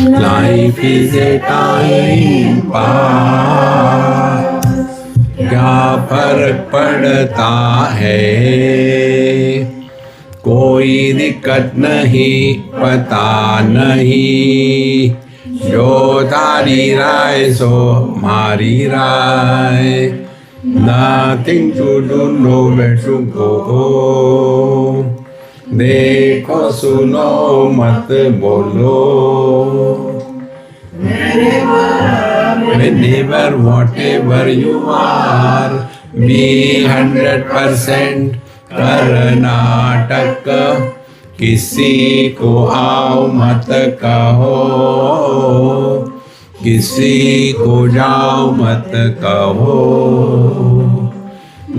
Life is a time pass. क्या फर्क पड़ता है, कोई दिक्कत नहीं, पता नहीं, जो तारी राय सो हमारी राय. Nothing to do, nowhere to go. देखो सुनो मत बोलो. Whenever, whatever you are, be 100% Karnataka. किसी को आओ मत कहो, किसी को जाओ मत कहो.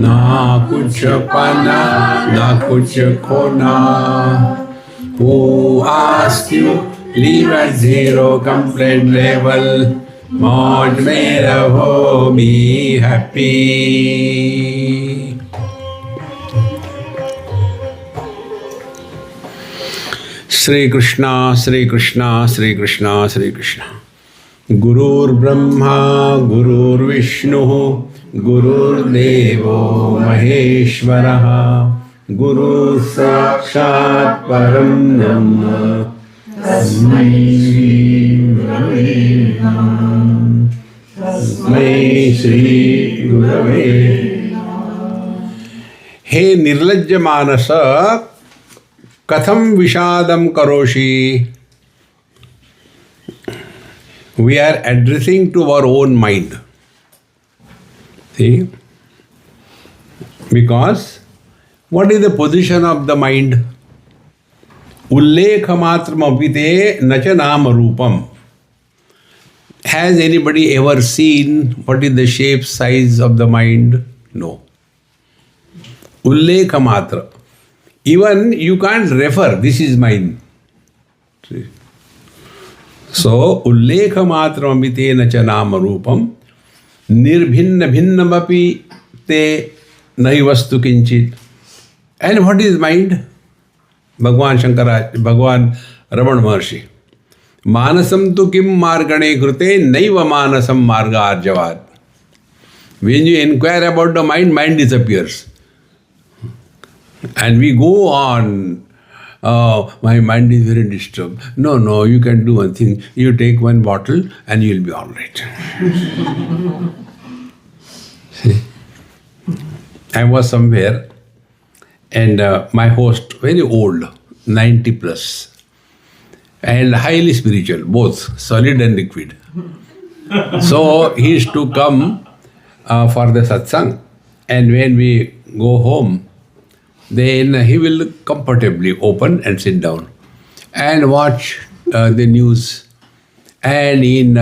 ना कुछ पाना, ना कुछ खोना. Who asked you? Leave at zero complaint level. मौज में रहो, be happy. श्री कृष्णा श्री कृष्णा श्री कृष्णा श्री कृष्णा. गुरुर्ब्रह्मा गुरुर्विष्णु गुरुर्देवो महेश्वरः. गुरुः साक्षात् परं ब्रह्म. तस्मै श्री गुरवे. हे निर्लज्ज मानस, कथम विषादम करोषि. We are addressing to our own mind. See? Because what is the position of the mind? Ullekha matram apite nacha nama rupam. Has anybody ever seen what is the shape, size of the mind? No. Ullekha matra. Even you can't refer, this is mine. See? So, ullekha matram apite nacha nama rupam. Nirbhinna bhinnamapi te nahi vastu kinchit. And what is mind? Bhagwan Shankara, Bhagwan Raman Maharshi. Manasam tu kim margane krute naiva manasam marga arjavad. When you inquire about the mind, mind disappears. And we go on, my mind is very disturbed. No, you can do one thing. You take one bottle and you will be all right. See? I was somewhere and my host, very old, 90 plus, and highly spiritual, both solid and liquid. So he used to come for the satsang, and when we go home, then he will comfortably open and sit down and watch the news. And in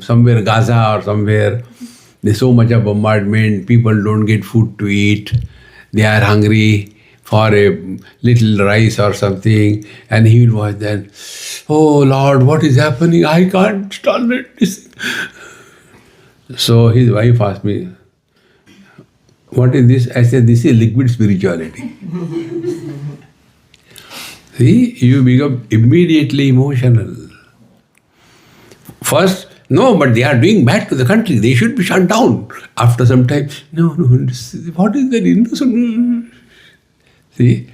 somewhere Gaza or somewhere, there's so much of bombardment, people don't get food to eat, they are hungry for a little rice or something, and he will watch that. Oh Lord, what is happening? I can't tolerate this. So his wife asked me, what is this? I said, this is liquid spirituality. See, you become immediately emotional. First, no, but they are doing bad to the country. They should be shut down. After some time, no, what is that innocent? See,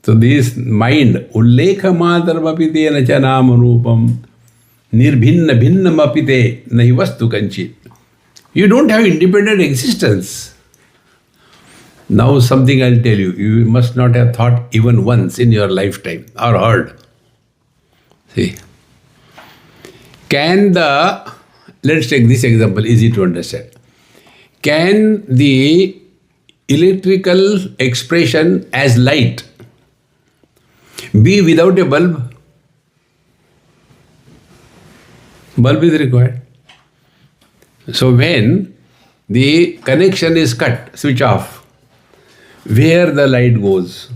so this mind, ullekha matarmapite nacha nama rupam, nirbhinna bhinnamapite nahi vastu kanchit. You don't have independent existence. Now something I'll tell you. You must not have thought even once in your lifetime or heard. See, let's take this example, easy to understand. Can the electrical expression as light be without a bulb? Bulb is required. So when the connection is cut, switch off, where the light goes?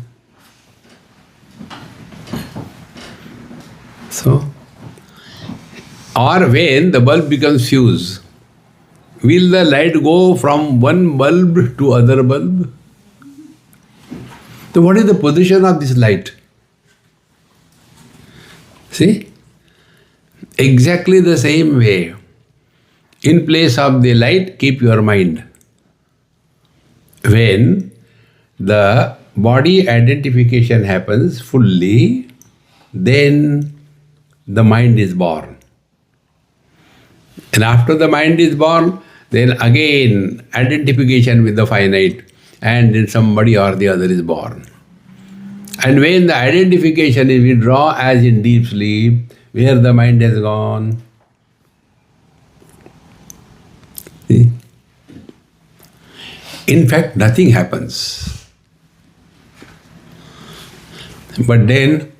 So, or when the bulb becomes fuse, will the light go from one bulb to other bulb? So what is the position of this light? See? Exactly the same way. In place of the light, keep your mind. When the body identification happens fully, then the mind is born. And after the mind is born, then again identification with the finite, and then somebody or the other is born. And when the identification is withdrawn, as in deep sleep, where the mind has gone. See? In fact, nothing happens. But then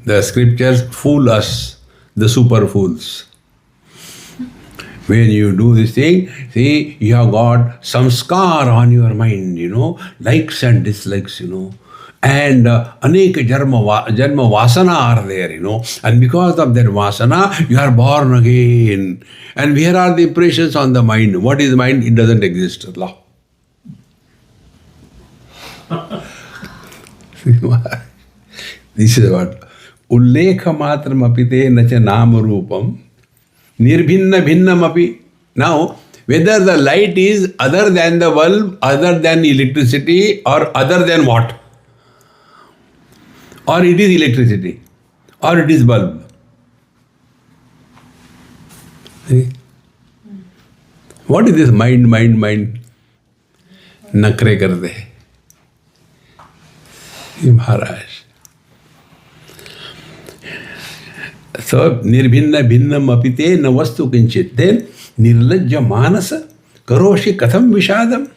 the scriptures fool us, the super fools. When you do this thing, see, you have got some scar on your mind, likes and dislikes, and anek janma vasana are there, and because of that vasana, you are born again. And where are the impressions on the mind? What is mind? It doesn't exist. Allah. This is what ullekha matram apite nacha nama rupam nirbhinna bhinnam api. Now, whether the light is other than the bulb, other than electricity, or other than what? Or it is electricity, or it is bulb. See? What is this mind? Nakre kar de. Maharaj. So, nirbhinna bhinnam apite na vastu kinchit. Then, nirlajja manasa karoshi katham vishadam.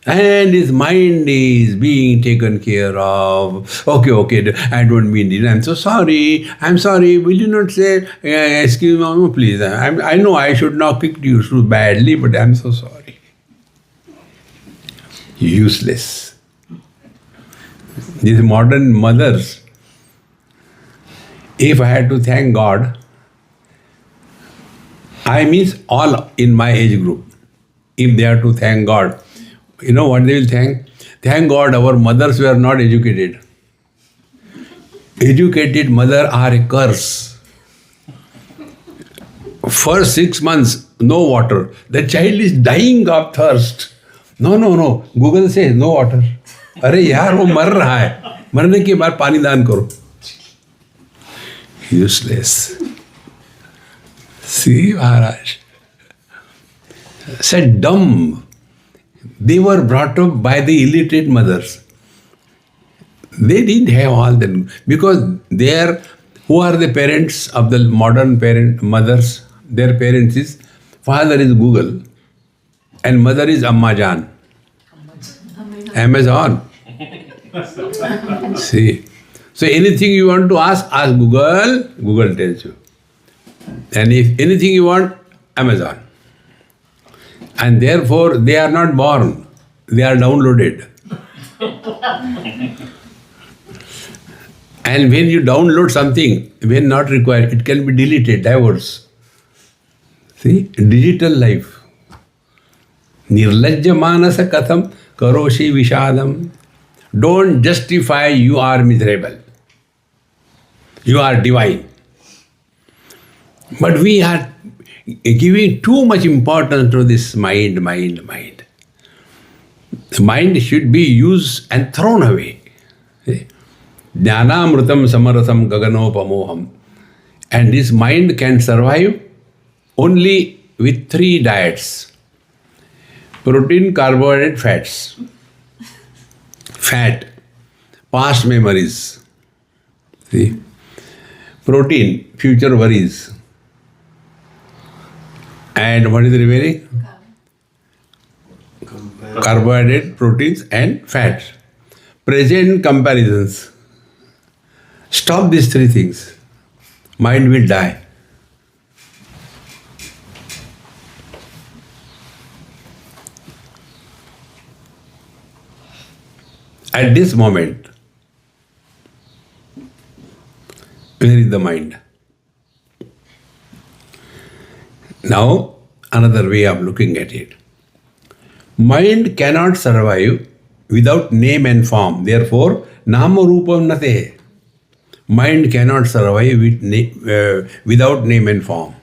And his mind is being taken care of. Okay, I don't mean it. I'm so sorry. Will you not say, excuse me, no, please. I know I should not kick you so badly, but I'm so sorry. Useless. These modern mothers, if I had to thank God, I mean all in my age group, if they are to thank God, you know what they will thank? Thank God our mothers were not educated. Educated mothers are a curse. First 6 months, no water. The child is dying of thirst. No. Google says no water. अरे यार वो मर रहा है, मरने के बाद पानी दान करो. Useless. See, Maharaj. Said dumb. They were brought up by the illiterate mothers. They didn't have all that. Because who are the parents of the modern mothers? Their parents is, father is Google and mother is Amma Jan. Amazon. See. So anything you want to ask Google. Google tells you. And if anything you want, Amazon. And therefore they are not born. They are downloaded. And when you download something, when not required, it can be deleted, divorce. See, digital life. Nirlajja manasa katham karoshi vishadam. Don't justify you are miserable. You are divine. But we are giving too much importance to this mind. The mind should be used and thrown away. Jnanamrutam samarasam gaganopamoham. And this mind can survive only with 3 diets. Protein, carbohydrate, fats. Fat, past memories. See? Protein, future worries. And what is the remaining? Carbohydrate, proteins and fats. Present comparisons. Stop these 3 things. Mind will die. At this moment, where is the mind? Now, another way of looking at it. Mind cannot survive without name and form. Therefore, nama rupam nate. Mind cannot survive without name and form.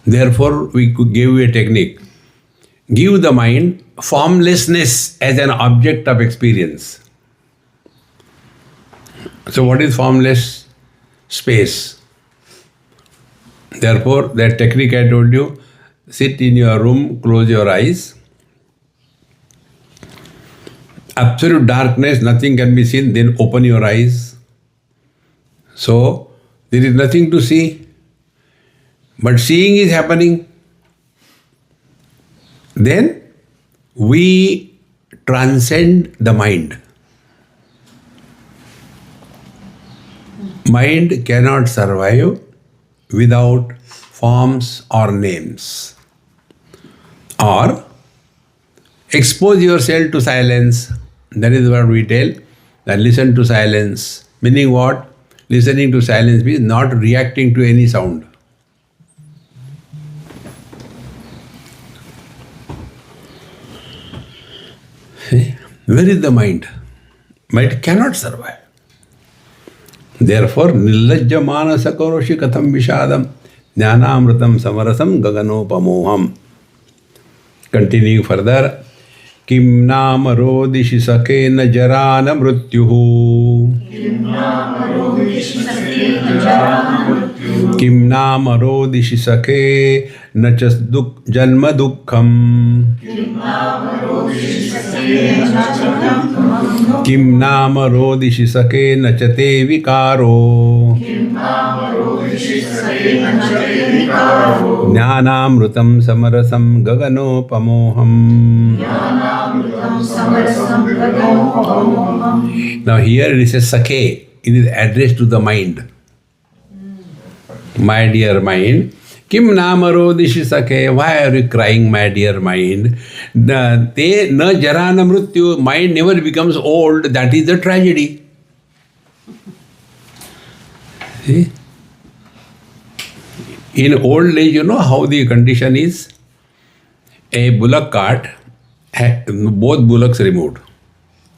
Therefore, we could give you a technique. Give the mind formlessness as an object of experience. So what is formless? Space. Therefore, that technique I told you, sit in your room, close your eyes. Absolute darkness, nothing can be seen, then open your eyes. So, there is nothing to see, but seeing is happening. Then, we transcend the mind. Mind cannot survive without forms or names. Or expose yourself to silence. That is what we tell. That listen to silence. Meaning what? Listening to silence means not reacting to any sound. Where is the mind? Mind cannot survive. Therefore, nillajja manasa karoshi katham vishadam jnanamritam samarasam gaganopamoham. Continuing further, kim nama rodishi sakena jarana mrutyuhu. Kim nama rodishi sake nachas janma dukkham. Kim nama rodishi sake nachate vikaro. Jnanamrutam samarasam gaganopamoham. Now here it is a sake. It is addressed to the mind. My dear mind, Kim namarodishi sake, why are you crying, my dear mind? Te na jarana mrityu, mind never becomes old, that is the tragedy. See? In old age, you know how the condition is? A bullock cart, both bullocks removed.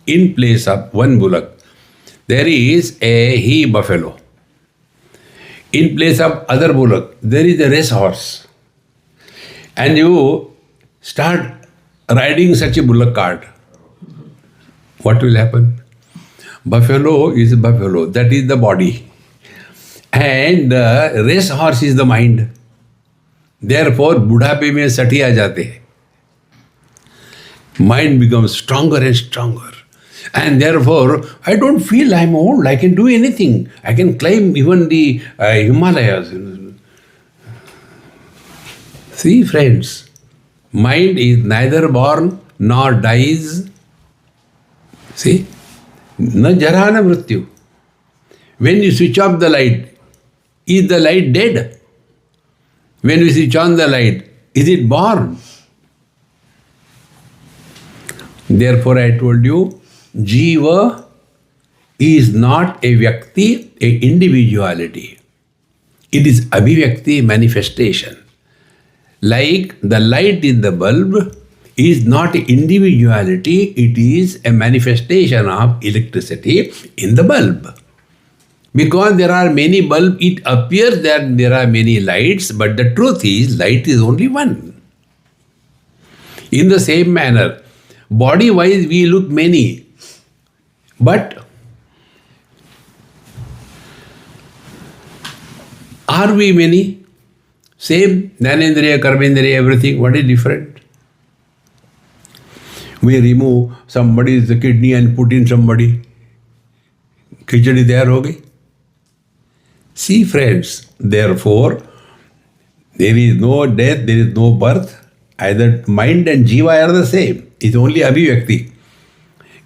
In place of one bullock, there is a he buffalo. In place of other bullock, there is a race horse. And you start riding such a bullock cart. What will happen? Buffalo is buffalo, that is the body. And race horse is the mind. Therefore, बुढ़ापे में सठी आ जाते हैं. Mind becomes stronger and stronger. And therefore, I don't feel I'm old. I can do anything. I can climb even the Himalayas. See, friends, mind is neither born nor dies. See, na jarana mrityu. When you switch off the light, is the light dead? When we switch on the light, is it born? Therefore, I told you, Jiva is not a Vyakti, a individuality. It is Abhivyakti, manifestation. Like the light in the bulb is not individuality, it is a manifestation of electricity in the bulb. Because there are many bulbs, it appears that there are many lights, but the truth is, light is only one. In the same manner, body-wise we look many, but are we many? Same, Jnanendriya, Karmendriya, everything, what is different? We remove somebody's kidney and put in somebody. Khichdi there ho gayi. See, friends, therefore, there is no death, there is no birth. Either mind and jiva are the same. It's only abhivyakti.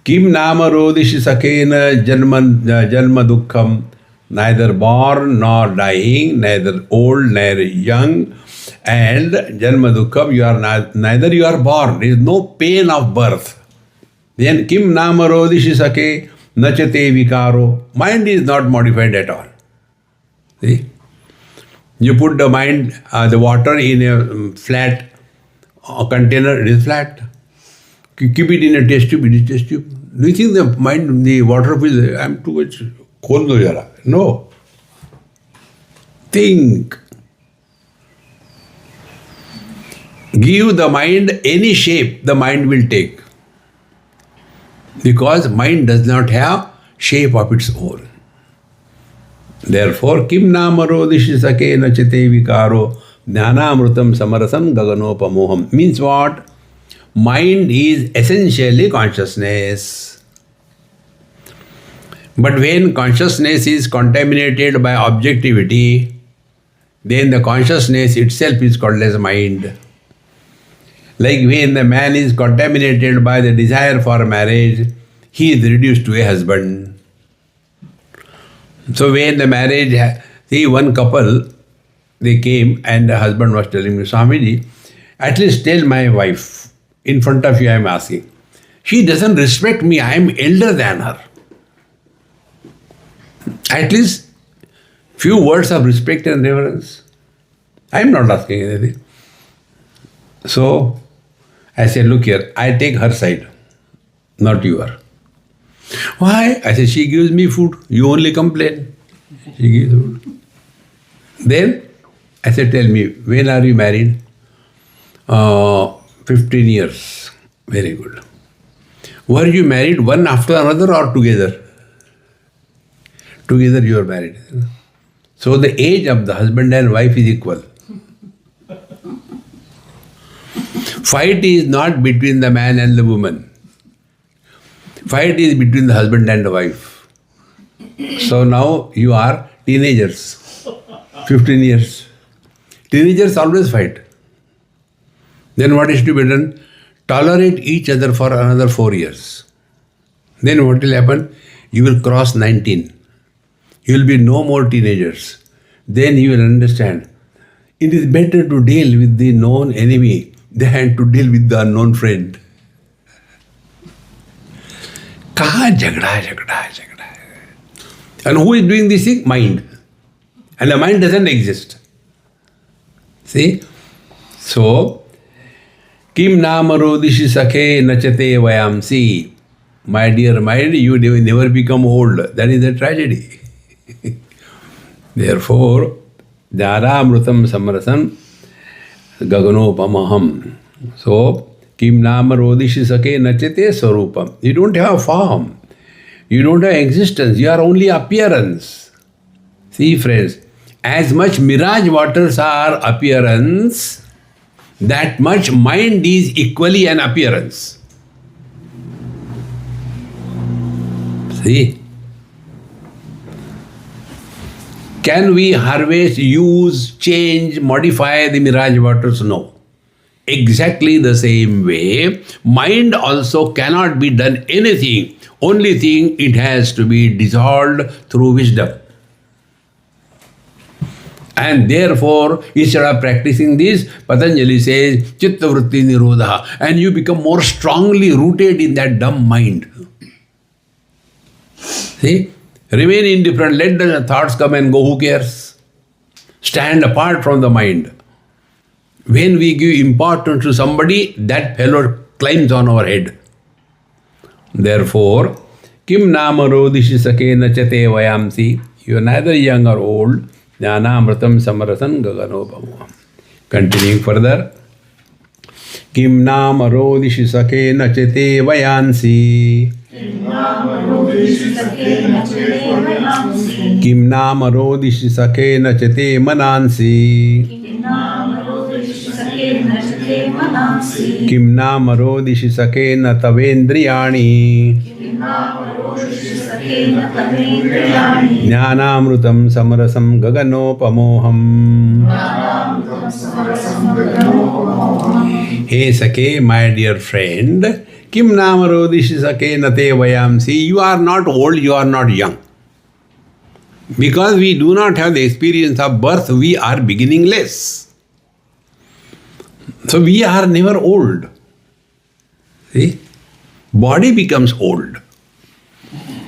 Kim nama rodishi sakena janma dukkham. Neither born nor dying, neither old nor young. And janma dukkham, you are neither you are born. There is no pain of birth. Then kim nama rodishi sake nachate vikaro. Mind is not modified at all. See? You put the mind, the water in a flat container, it is flat. Keep it in a test tube, it is test tube. Do you think the mind, the water feels, I'm too much खोल दो जरा. No. Think. Give the mind any shape the mind will take. Because mind does not have shape of its own. Therefore, kim namaro dishisake nachite vikaro jnanamrutam samarasam gaganopamoham. Means what? Mind is essentially consciousness. But when consciousness is contaminated by objectivity, then the consciousness itself is called as mind. Like when the man is contaminated by the desire for marriage, he is reduced to a husband. So when the marriage, see one couple, they came and the husband was telling me, Swamiji, at least tell my wife, in front of you I am asking. She doesn't respect me, I am elder than her. At least few words of respect and reverence. I am not asking anything. So I said, look here, I take her side, not yours. Why? I said, she gives me food, you only complain. She gives food. Then I said, tell me, when are you married? 15 years. Very good. Were you married one after another or together? Together you are married. So the age of the husband and wife is equal. Fight is not between the man and the woman. Fight is between the husband and the wife. So now you are teenagers. 15 years. Teenagers always fight. Then what is to be done? Tolerate each other for another 4 years. Then what will happen? You will cross 19. You will be no more teenagers. Then you will understand. It is better to deal with the known enemy than to deal with the unknown friend. Kahan jhagda. And who is doing this thing? Mind. And the mind doesn't exist. See? So, kim namaro dishi sakhe nachate vayamsi. My dear mind, you will never become old. That is a tragedy. Therefore, jnanamrutam samarasam gaganopamaham. So, kim namaro dishi sakhe nachate swarupam. You don't have form. You don't have existence. You are only appearance. See, friends, as much mirage waters are appearance, that much mind is equally an appearance. See? Can we harvest, use, change, modify the mirage waters? No. Exactly the same way, mind also cannot be done anything. Only thing, it has to be dissolved through wisdom. And therefore, instead of practicing this, Patanjali says, Chitta Vritti Nirodha, and you become more strongly rooted in that dumb mind. See? Remain indifferent, let the thoughts come and go, who cares? Stand apart from the mind. When we give importance to somebody, that fellow climbs on our head. Therefore, kim namaro dishi sake nachate vayamsi. You are neither young or old. Jnanamrutam samarasan gaganopamo. Continuing further. Kim namaro dishi sake nachate vayansi. Kim namaro dishi sake nachate manansi. Kim namaro dishi sake na tavendriyani. Jnanamrutam samarasam gaganopamoham. Hey Sake, my dear friend, kim namaro dishi sake nate vayamsi. You are not old, you are not young. Because we do not have the experience of birth, we are beginningless. So we are never old. See? Body becomes old.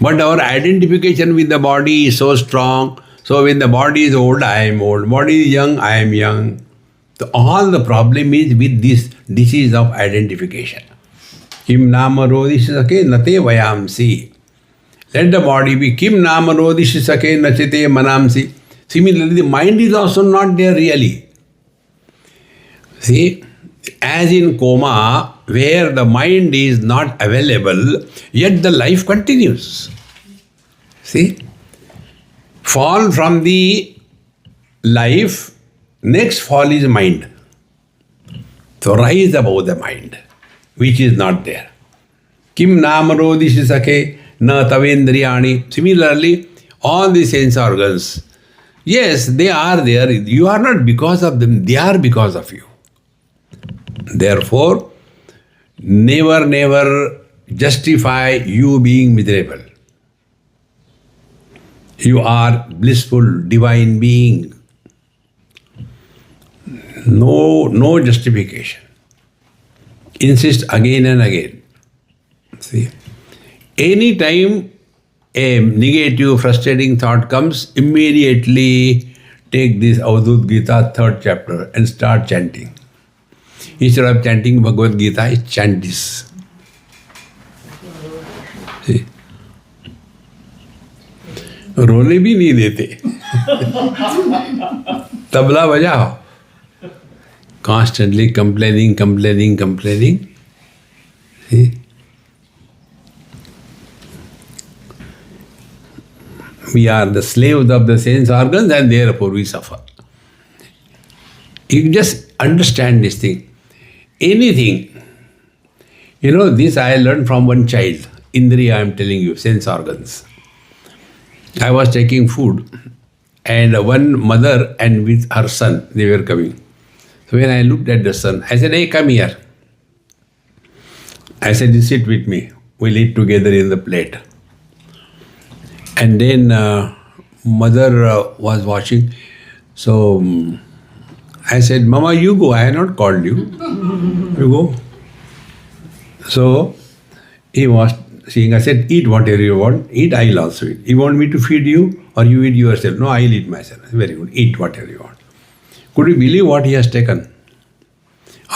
But our identification with the body is so strong. So when the body is old, I am old. Body is young, I am young. So all the problem is with this disease of identification. Kim namaro dishisake nate vayamsi. Let the body be kim namaro dishisake nachite manamsi. Similarly, the mind is also not there really. See, as in coma, where the mind is not available, yet the life continues. See, fall from the life, next fall is mind. So rise above the mind, which is not there. Kim namaro dishisake na tavendriyani. Similarly, all the sense organs, yes, they are there. You are not because of them, they are because of you. Therefore, never justify you being miserable. You are blissful, divine being. No justification. Insist again and again. See, any time a negative, frustrating thought comes, immediately take this Avadhut Gita, 3rd chapter, and start chanting. Instead of chanting Bhagavad Gita, chant this. See? रोने भी नहीं देते, तबला बजाओ. Constantly complaining. See? We are the slaves of the sense organs and therefore we suffer. You just understand this thing. Anything. This I learned from one child. Indriya, I am telling you, sense organs. I was taking food and one mother and with her son, they were coming. So when I looked at the son, I said, hey, come here. I said, you sit with me. We'll eat together in the plate. And then mother was watching. So I said, Mama, you go. I have not called you. You go. So he was seeing. I said, eat whatever you want. Eat, I'll also eat. You want me to feed you or you eat yourself? No, I'll eat myself. Very good. Eat whatever you want. Could you believe what he has taken?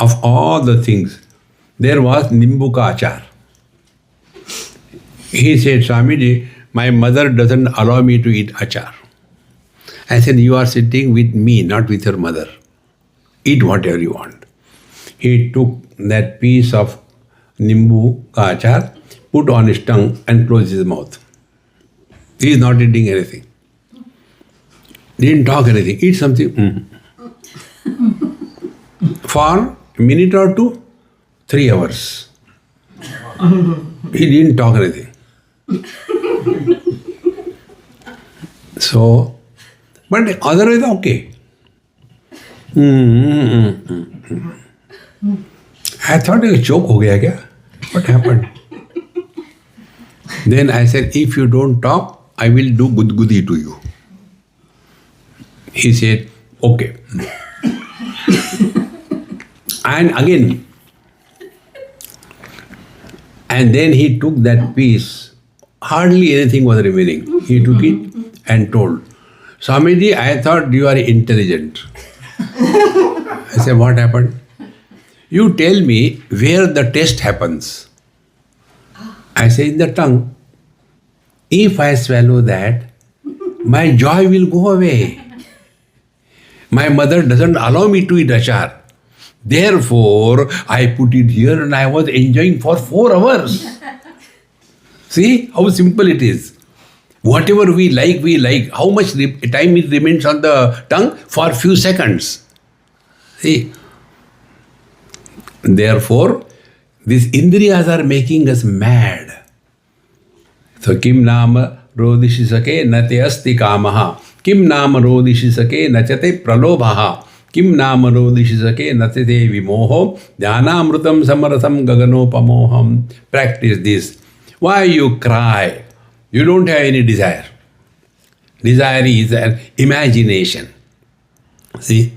Of all the things, there was Nimbuka achar. He said, Swamiji, my mother doesn't allow me to eat achar. I said, you are sitting with me, not with your mother. Eat whatever you want. He took that piece of nimbu ka achar, put on his tongue and closed his mouth. He is not eating anything. Didn't talk anything. Eat something. For a minute or two, 3 hours. He didn't talk anything. So, but otherwise okay. I thought a joke ho gaya kya? What happened? Then I said, if you don't talk, I will do gudgudi to you. He said, okay. And again, and then he took that piece. Hardly anything was remaining. He took it and told, Swamiji, I thought you are intelligent. I said, what happened? You tell me where the test happens. I say, in the tongue. If I swallow that, my joy will go away. My mother doesn't allow me to eat achar. Therefore, I put it here and I was enjoying for 4 hours. See how simple it is. Whatever we like, we like. How much time it remains on the tongue? For few seconds. See. Therefore, these indriyas are making us mad. So, kim nama rodishisake nate asti kamaha. Kim nama rodishisake nachate pralobhaha. Kim nama rodishisake nate vimoho. Dhyanamrutam samarasam gaganopamoham. Practice this. Why you cry? You don't have any desire. Desire is an imagination. See,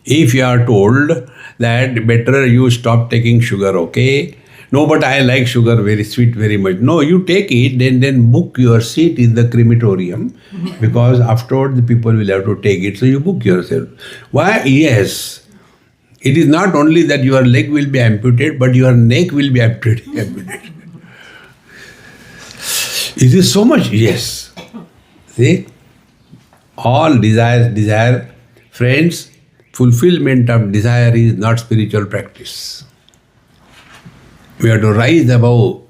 if you are told that better you stop taking sugar, okay? No, but I like sugar very sweet very much. No, you take it, then book your seat in the crematorium because afterward the people will have to take it. So you book yourself. Why? Yes. It is not only that your leg will be amputated, but your neck will be amputated. Is it so much? Yes. See? All desire. Friends, fulfillment of desire is not spiritual practice. We have to rise above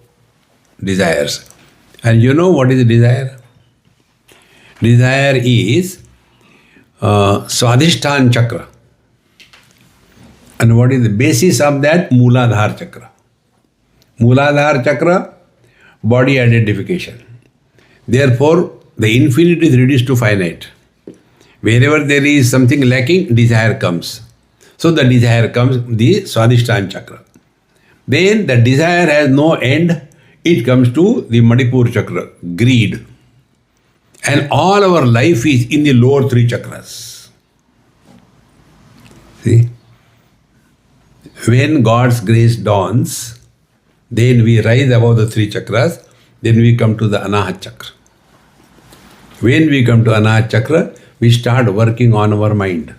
desires. And you know what is desire? Desire is Swadhisthana chakra. And what is the basis of that? Mooladhara chakra. Mooladhara chakra, body identification. Therefore, the infinite is reduced to finite. Wherever there is something lacking, desire comes. So the desire comes, the Swadhisthana chakra. Then the desire has no end, it comes to the Manipur chakra, greed. And all our life is in the lower three chakras. See? When God's grace dawns, then we rise above the three chakras, then we come to the Anahat chakra. When we come to Anahat chakra, we start working on our mind.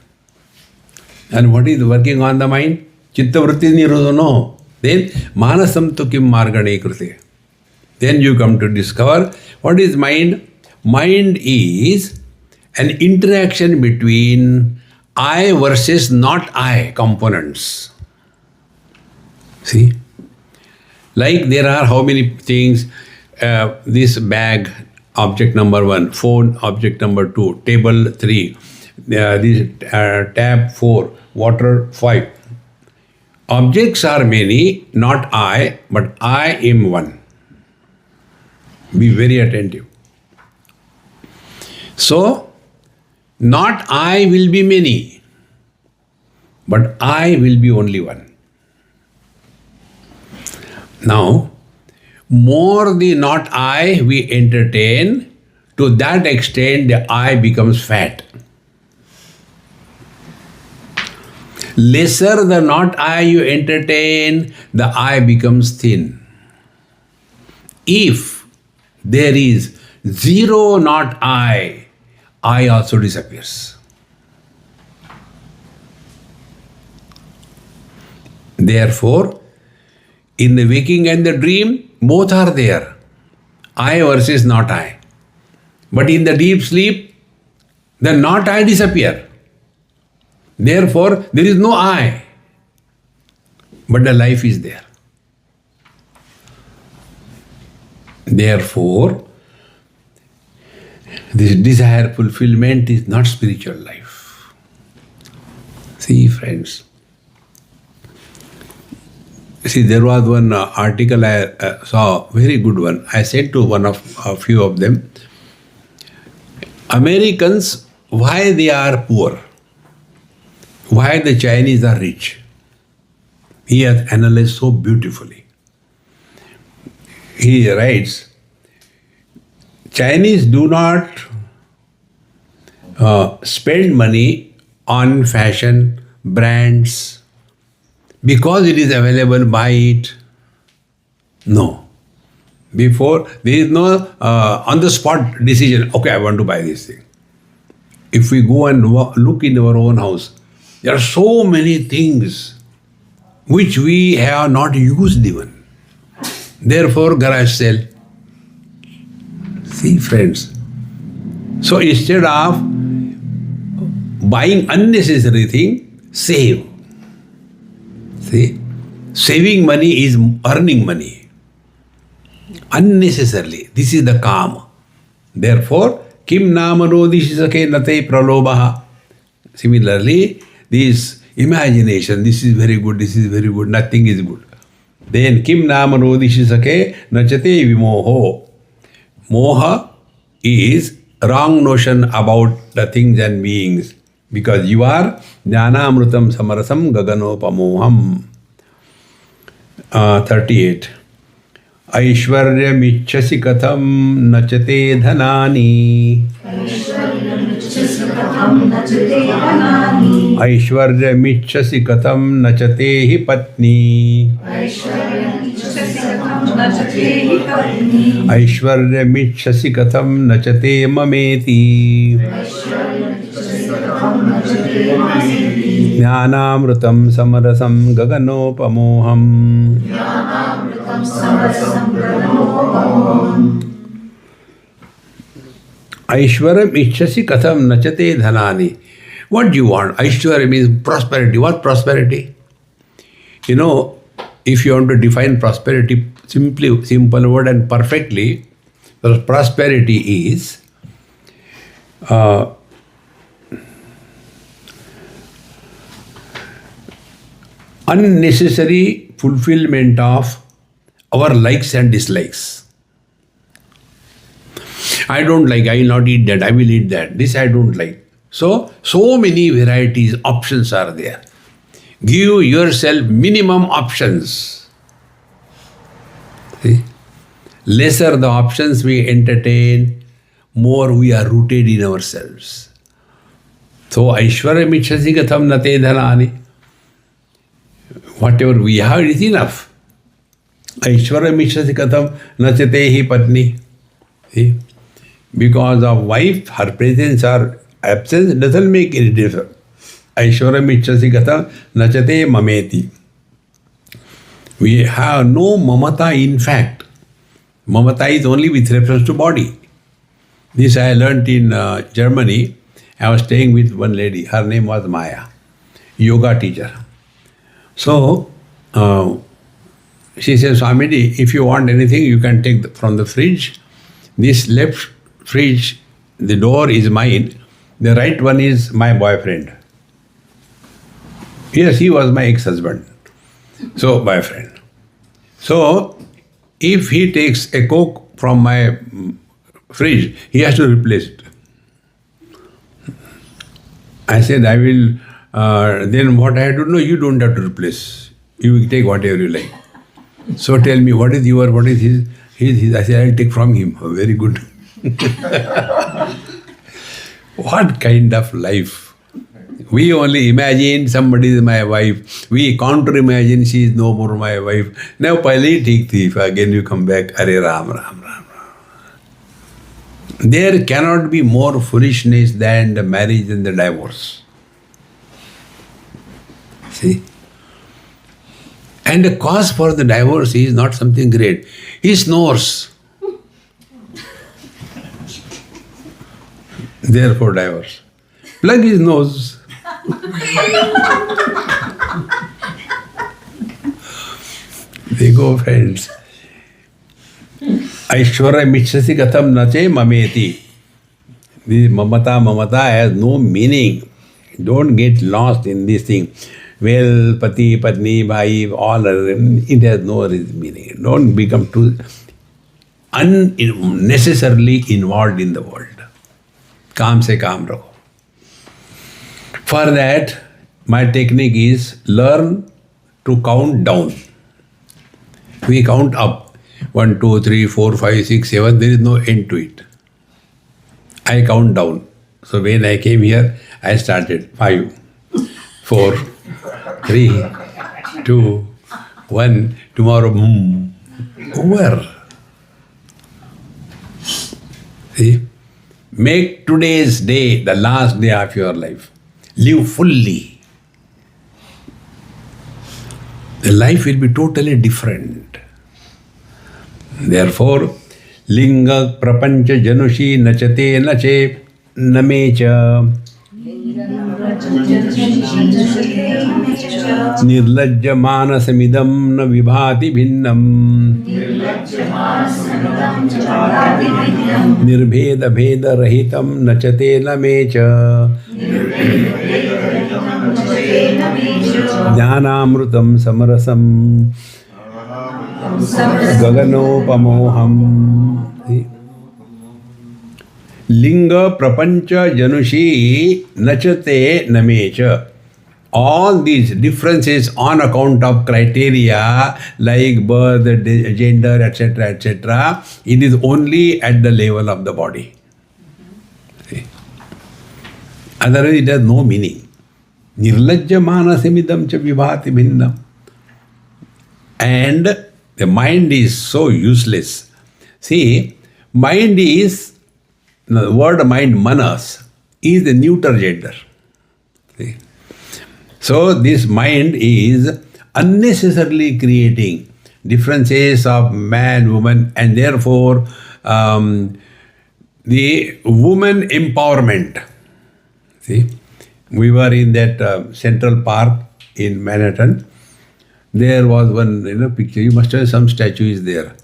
And what is working on the mind? Chitta vritti nirodho, no. Then manasam tu kim margane krute. Then you come to discover what is mind. Mind is an interaction between I versus not I components. See? Like there are how many things, this bag, object number 1, phone, object number 2, table 3, this tap 4, water 5. Objects are many, not I, but I am one. Be very attentive. So, not I will be many, but I will be only one. Now, more the not I we entertain, to that extent the I becomes fat. Lesser the not I you entertain, the I becomes thin. If there is zero not I also disappears. Therefore, in the waking and the dream, both are there. I versus not I. But in the deep sleep, the not I disappear. Therefore, there is no I. But the life is there. Therefore, this desire fulfillment is not spiritual life. See, friends. See, there was one article I saw, very good one. I said to a few of them, Americans, why they are poor? Why the Chinese are rich? He has analyzed so beautifully. He writes, Chinese do not spend money on fashion, brands, because it is available, buy it. No. Before, there is no on-the-spot decision, okay, I want to buy this thing. If we go and look in our own house, there are so many things which we have not used even. Therefore, garage sale. See, friends. So instead of buying unnecessary thing, save. See, saving money is earning money. Unnecessarily. This is the calm. Therefore, kim namano dishisake nate pralobaha. Similarly, this imagination, this is very good, nothing is good. Then kim namano dishisake nachate vimoho. Moha is wrong notion about the things and beings. Because you are jnanamrutam samarasam gaganopamoham. 38. Aishwaryamichchasi katham nachate dhanani. Aishwaryamichchasi katham nachate hi patni. Aishwaryamichchasi katham nachate mameti. Jnanamrutam samarasam gaganopamoham. Aishwaram Ichhasi Katham Nachate Dhanani. What do you want? Aishwarya means prosperity. What prosperity? You know, if you want to define prosperity simply, simple word and perfectly, well, prosperity is unnecessary fulfillment of our likes and dislikes. I don't like, I will not eat that, I will eat that. This I don't like. So many varieties, options are there. Give yourself minimum options. See? Lesser the options we entertain, more we are rooted in ourselves. So Aishwarya Michhasi Katham Nate Dhanani. Whatever we have is enough. Aishwarya Michhasi Katham Nachate Hi Patni. See? Because of wife, her presence or absence doesn't make any difference. Aishwarya Michhasi Katham Nachate Mameti. We have no mamata in fact. Mamata is only with reference to body. This I learnt in Germany. I was staying with one lady. Her name was Maya, yoga teacher. So, she says, Swamiji, if you want anything, you can take from the fridge. This left fridge, the door is mine. The right one is my boyfriend. Yes, he was my ex-husband. So, boyfriend. So, if he takes a Coke from my fridge, he has to replace it. I said, I will, then what I had to know, you don't have to replace. You will take whatever you like. So tell me, what is your, what is his? His. I said, I'll take from him. Oh, very good. What kind of life? We only imagine somebody is my wife. We counter-imagine she is no more my wife. Now, pehle theek thi. If again you come back, Hare Ram, Ram, Ram. There cannot be more foolishness than the marriage and the divorce. See? And the cause for the divorce is not something great. He snores. Therefore divorce. Plug his nose. They go, friends. Aishwarya Michhasi Katham Nache Mameti. This mamata has no meaning. Don't get lost in this thing. Well, pati, patni, bhai, all it has no meaning. Don't become too unnecessarily involved in the world. Kaam se kaam raho. For that, my technique is learn to count down. We count up. 1, 2, 3, 4, 5, 6, 7. There is no end to it. I count down. So when I came here, I started 5, 4, 3, 2, 1. Tomorrow, over. See? Make today's day the last day of your life. Live fully. The life will be totally different. Therefore, linga prapancha janushi nachate nache namecha nirlajja manasamidam na vibhati bhinnam nirbheda bheda rahitam nachate namecha jnanamrutam samarasam Gaganopamoham. Linga prapancha janushi nachate namecha. All these differences on account of criteria like birth, gender, etc., it is only at the level of the body. See? Otherwise it has no meaning. Nirlajja manasamidam cha vibhati bhinnam. And the mind is so useless. See, mind is, the word mind, manas, is the neuter gender. See? So this mind is unnecessarily creating differences of man, woman, and therefore the woman empowerment. See, we were in that Central Park in Manhattan. There was one picture. You must have some statue is there.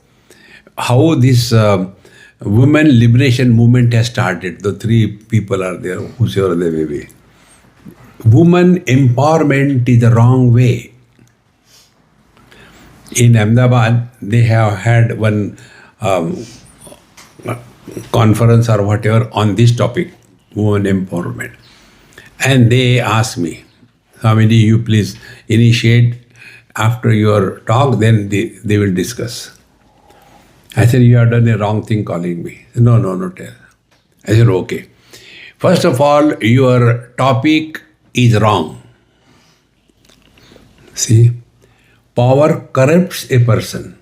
How this women liberation movement has started. The three people are there, whosoever they may be. Woman empowerment is the wrong way. In Ahmedabad, they have had one conference or whatever on this topic, women empowerment. And they asked me, Swamiji, you please initiate after your talk, then they will discuss. I said, you have done a wrong thing calling me. No, tell. I said, okay. First of all, your topic is wrong. See, power corrupts a person.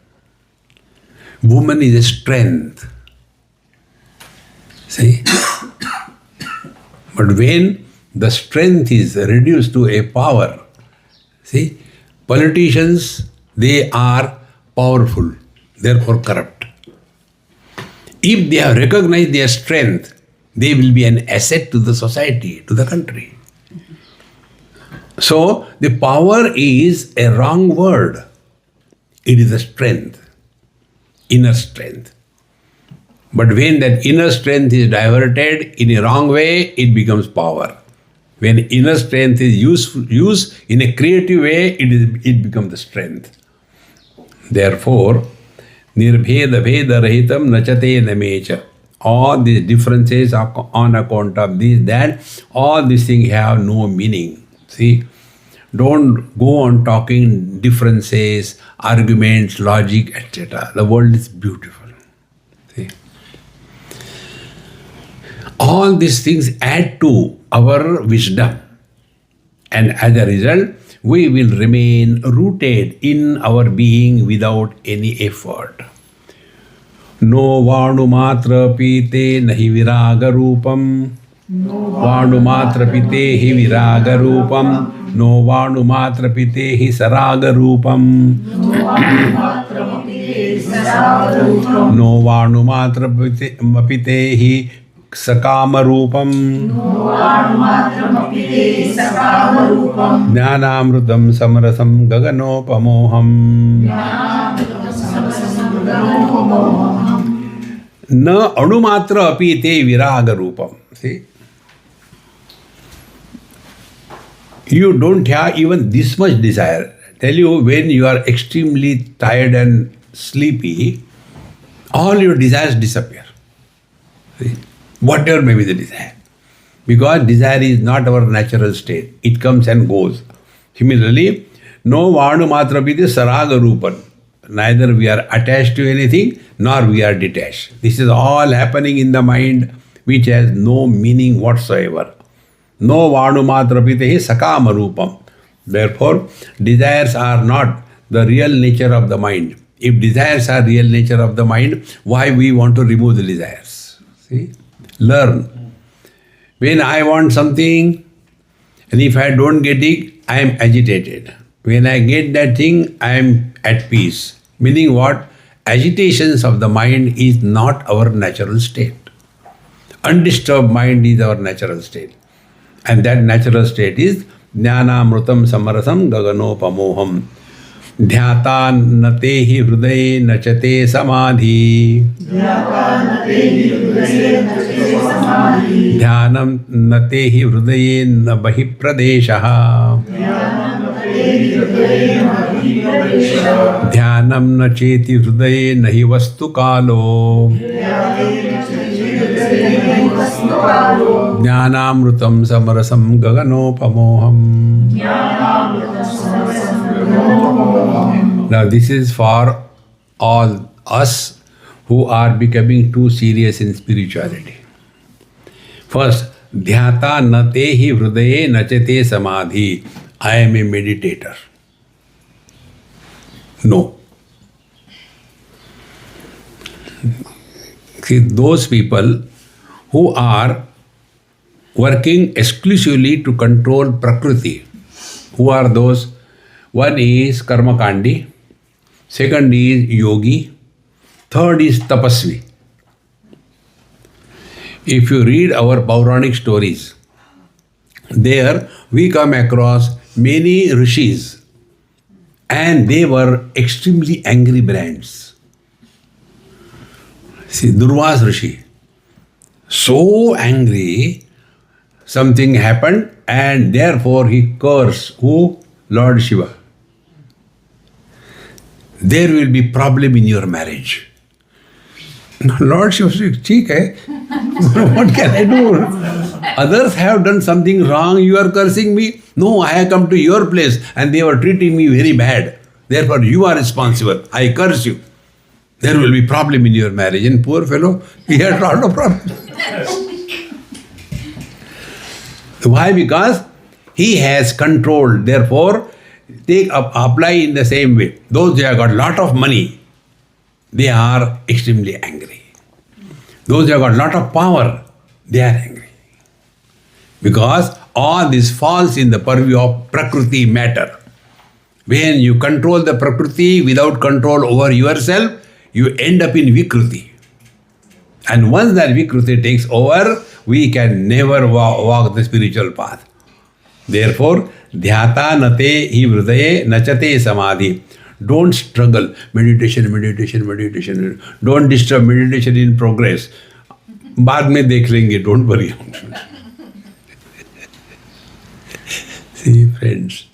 Woman is a strength. See? But when the strength is reduced to a power, see, politicians, they are powerful, therefore corrupt. If they have recognized their strength, they will be an asset to the society, to the country. So, the power is a wrong word. It is a strength, inner strength. But when that inner strength is diverted in a wrong way, it becomes power. When inner strength is used in a creative way, it becomes the strength. Therefore, nirbheda bheda rahitam nachate namecha. All these differences are on account of this, that, all these things have no meaning. See, don't go on talking differences, arguments, logic, etc. The world is beautiful. See, all these things add to our wisdom, and as a result, we will remain rooted in our being without any effort. No vanumatra pite nahi viraga rupam. Vanumatra pite hi viraga rupam. No vanumatra pite hi saraga rupam. No vanumatra pite hi sakama rupam. Jnanamrutam samarasam gaganopamoham. Na anumatra api te viraga rupam. See, you don't have even this much desire. Tell you, when you are extremely tired and sleepy, all your desires disappear. See? Whatever may be the desire. Because desire is not our natural state. It comes and goes. Similarly, no vanu matra piti saraga rupan. Neither we are attached to anything, nor we are detached. This is all happening in the mind, which has no meaning whatsoever. No vanu matra piti sakama rupam. Therefore, desires are not the real nature of the mind. If desires are real nature of the mind, why we want to remove the desires? See? Learn. When I want something, and if I don't get it, I am agitated. When I get that thing, I am at peace. Meaning what? Agitations of the mind is not our natural state. Undisturbed mind is our natural state. And that natural state is Jnanamrutam samarasam gaganopamoham. Dhyata natehi hrudaye nachate samadhi. Dhyanam natehi hrudaye nabahi pradeshaha. Dhyanam nacheti hrudaye nahi vastu kalo. Jnanamrutam samarasam gaganopamoham. Now this is for all us who are becoming too serious in spirituality. First, dhyata natehi hrudaye nachate samadhi. I am a meditator. No. See, those people who are working exclusively to control Prakriti, who are those? One is Karma Kandi, second is Yogi, third is Tapasvi. If you read our Puranic stories, there we come across many rishis and they were extremely angry brands. See, Durvas Rishi, so angry, something happened and therefore he cursed who? Lord Shiva. There will be problem in your marriage. Lord Shiva said, "ठीक है, what can I do? Others have done something wrong, you are cursing me? No, I have come to your place and they were treating me very bad. Therefore, you are responsible. I curse you. There will be problem in your marriage." And poor fellow, he had a lot of problems. Why? Because he has controlled. Therefore, apply in the same way. Those who have got lot of money, they are extremely angry. Those who have got lot of power, they are angry. Because all this falls in the purview of Prakriti matter. When you control the Prakriti without control over yourself, you end up in Vikruti. And once that Vikruti takes over, we can never walk the spiritual path. Therefore, dhyata nate hi hridaye nachate samadhi. Don't struggle. Meditation, meditation, meditation. Don't disturb meditation in progress. बाद में देख लेंगे. Don't worry. See, friends,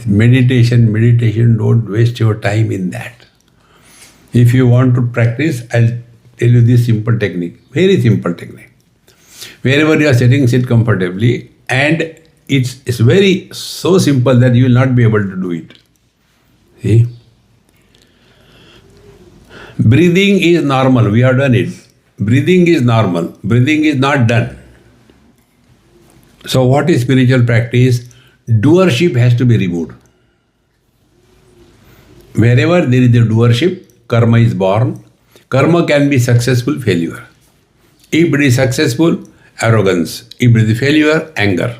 meditation, don't waste your time in that. If you want to practice, I'll tell you this simple technique. Very simple technique. Wherever you are sitting, sit comfortably, and it's very so simple that you will not be able to do it. See? Breathing is normal. We have done it. Breathing is normal. Breathing is not done. So what is spiritual practice? Doership has to be removed. Wherever there is a doership, karma is born. Karma can be successful, failure. If it is successful, arrogance. If it is failure, anger.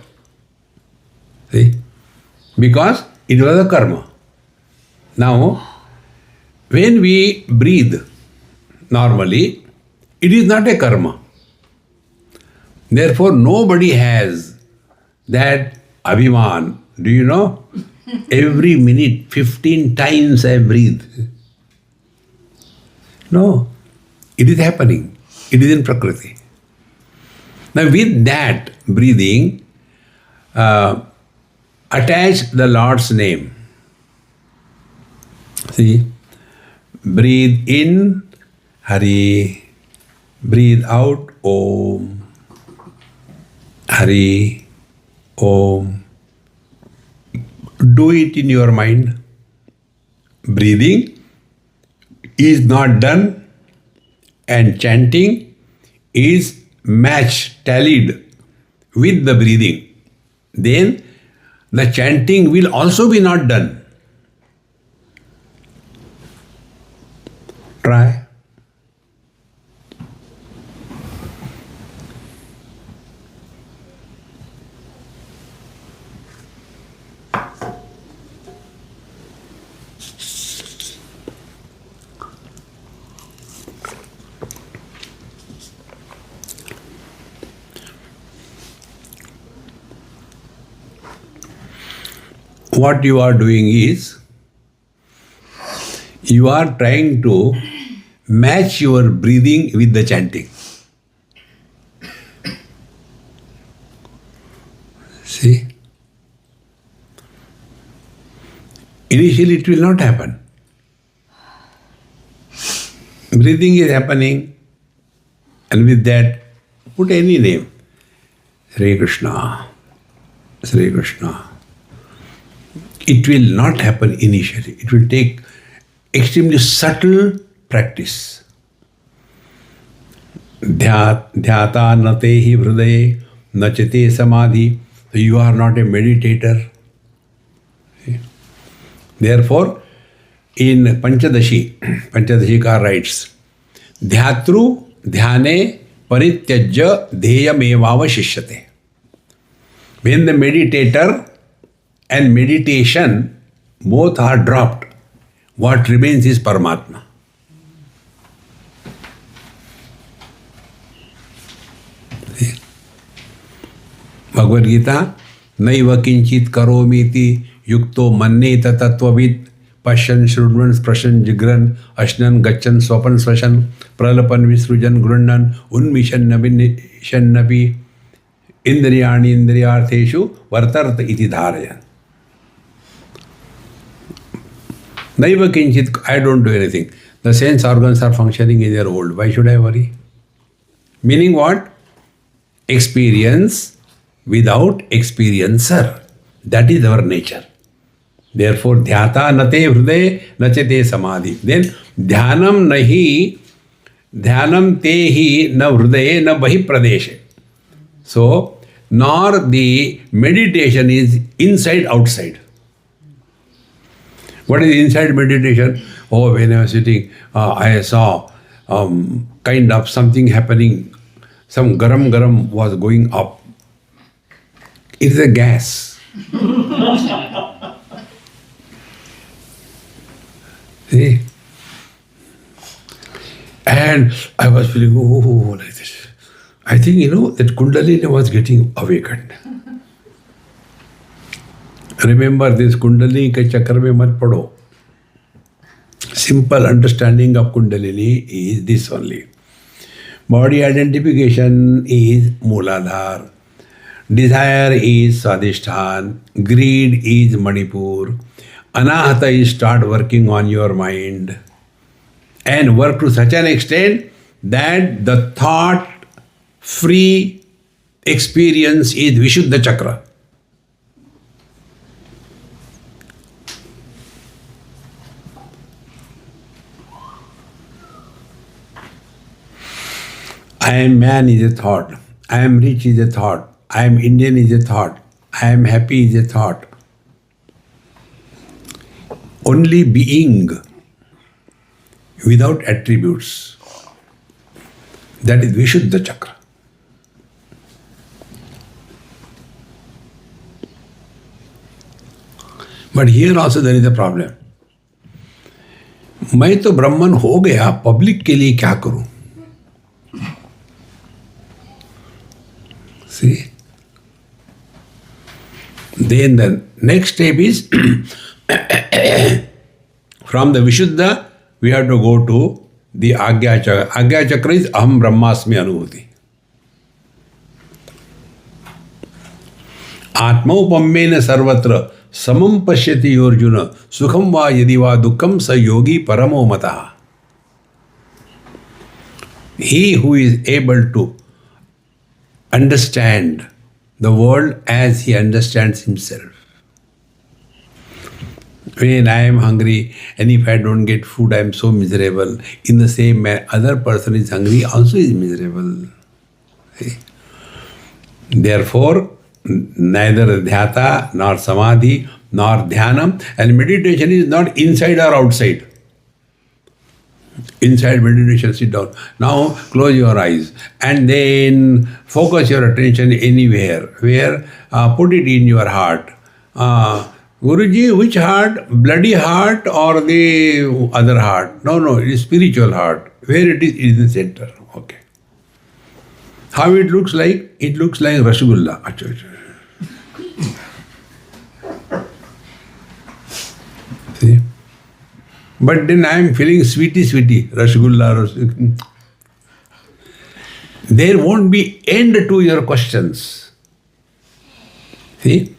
See? Because it was a karma. Now, when we breathe normally, it is not a karma. Therefore, nobody has that abhiman. Do you know? Every minute, 15 times I breathe. No, it is happening. It is in Prakriti. Now, with that breathing, attach the Lord's name. See, breathe in Hari, breathe out Om, Hari, Om. Do it in your mind. Breathing is not done and chanting is matched, tallied with the breathing. Then the chanting will also be not done. Try. What you are doing is, you are trying to match your breathing with the chanting. See? Initially it will not happen. Breathing is happening, and with that, put any name. Hare Krishna, Hare Krishna. It will not happen initially. It will take extremely subtle practice. Dhyata nate hi hridaye nachate samadhi. So you are not a meditator. Therefore, in Panchadashika writes, Dhyatru dhyane parityajya dheyamevavashishyate. When the meditator and meditation both are dropped, what remains is Paramatma. Bhagavad Gita, Naiva kinchit karomiti yukto manneta tattvavid Pashyan shrudvan sprashan jigran ashnan gachan swapan swashan pralapan visrujan grundan unmishan nabi indriyani indriyartheshu vartarta iti dharayan. Naiva kinchit, I don't do anything. The sense organs are functioning in their old. Why should I worry? Meaning what? Experience without experiencer. That is our nature. Therefore, dhyata nate hriday nachete samadhi. Then, dhyanam te hi na hridaye na bahi pradeshe. So, nor the meditation is inside outside. What is inside meditation? Oh, when I was sitting, I saw kind of something happening. Some garam was going up. It is a gas. See? And I was feeling, oh, like this. I think, that Kundalini was getting awakened. Remember this Kundalini ke chakra mein mat pado. Simple understanding of Kundalini is this only. Body identification is Mooladhar. Desire is Swadhisthana. Greed is Manipur. Anahata is start working on your mind. And work to such an extent that the thought-free experience is Vishuddha Chakra. I am man is a thought. I am rich is a thought. I am Indian is a thought. I am happy is a thought. Only being without attributes. That is Vishuddha Chakra. But here also there is a problem. मैं तो ब्राह्मण हो गया, public के लिए क्या करूं? See? Then the next step is from the Vishuddha, we have to go to the Agya Chakra. Agya Chakra is Aham Brahmasmi Anubhuti. Atmaupamena sarvatra samam pashyati Arjuna sukham va yadi va dukkham sa yogi paramo mataha. He who is able to understand the world as he understands himself. When I am hungry and if I don't get food, I am so miserable. In the same manner, other person is hungry, also is miserable. See? Therefore, neither dhyata, nor samadhi, nor dhyanam, and meditation is not inside or outside. Inside meditation, sit down. Now close your eyes and then focus your attention anywhere. Where? Put it in your heart. Guruji, which heart? Bloody heart or the other heart? No, it is spiritual heart. Where it is in the center. Okay. How it looks like? It looks like Rasgulla. See? But then I am feeling sweetie, Rasgulla. There won't be end to your questions. See?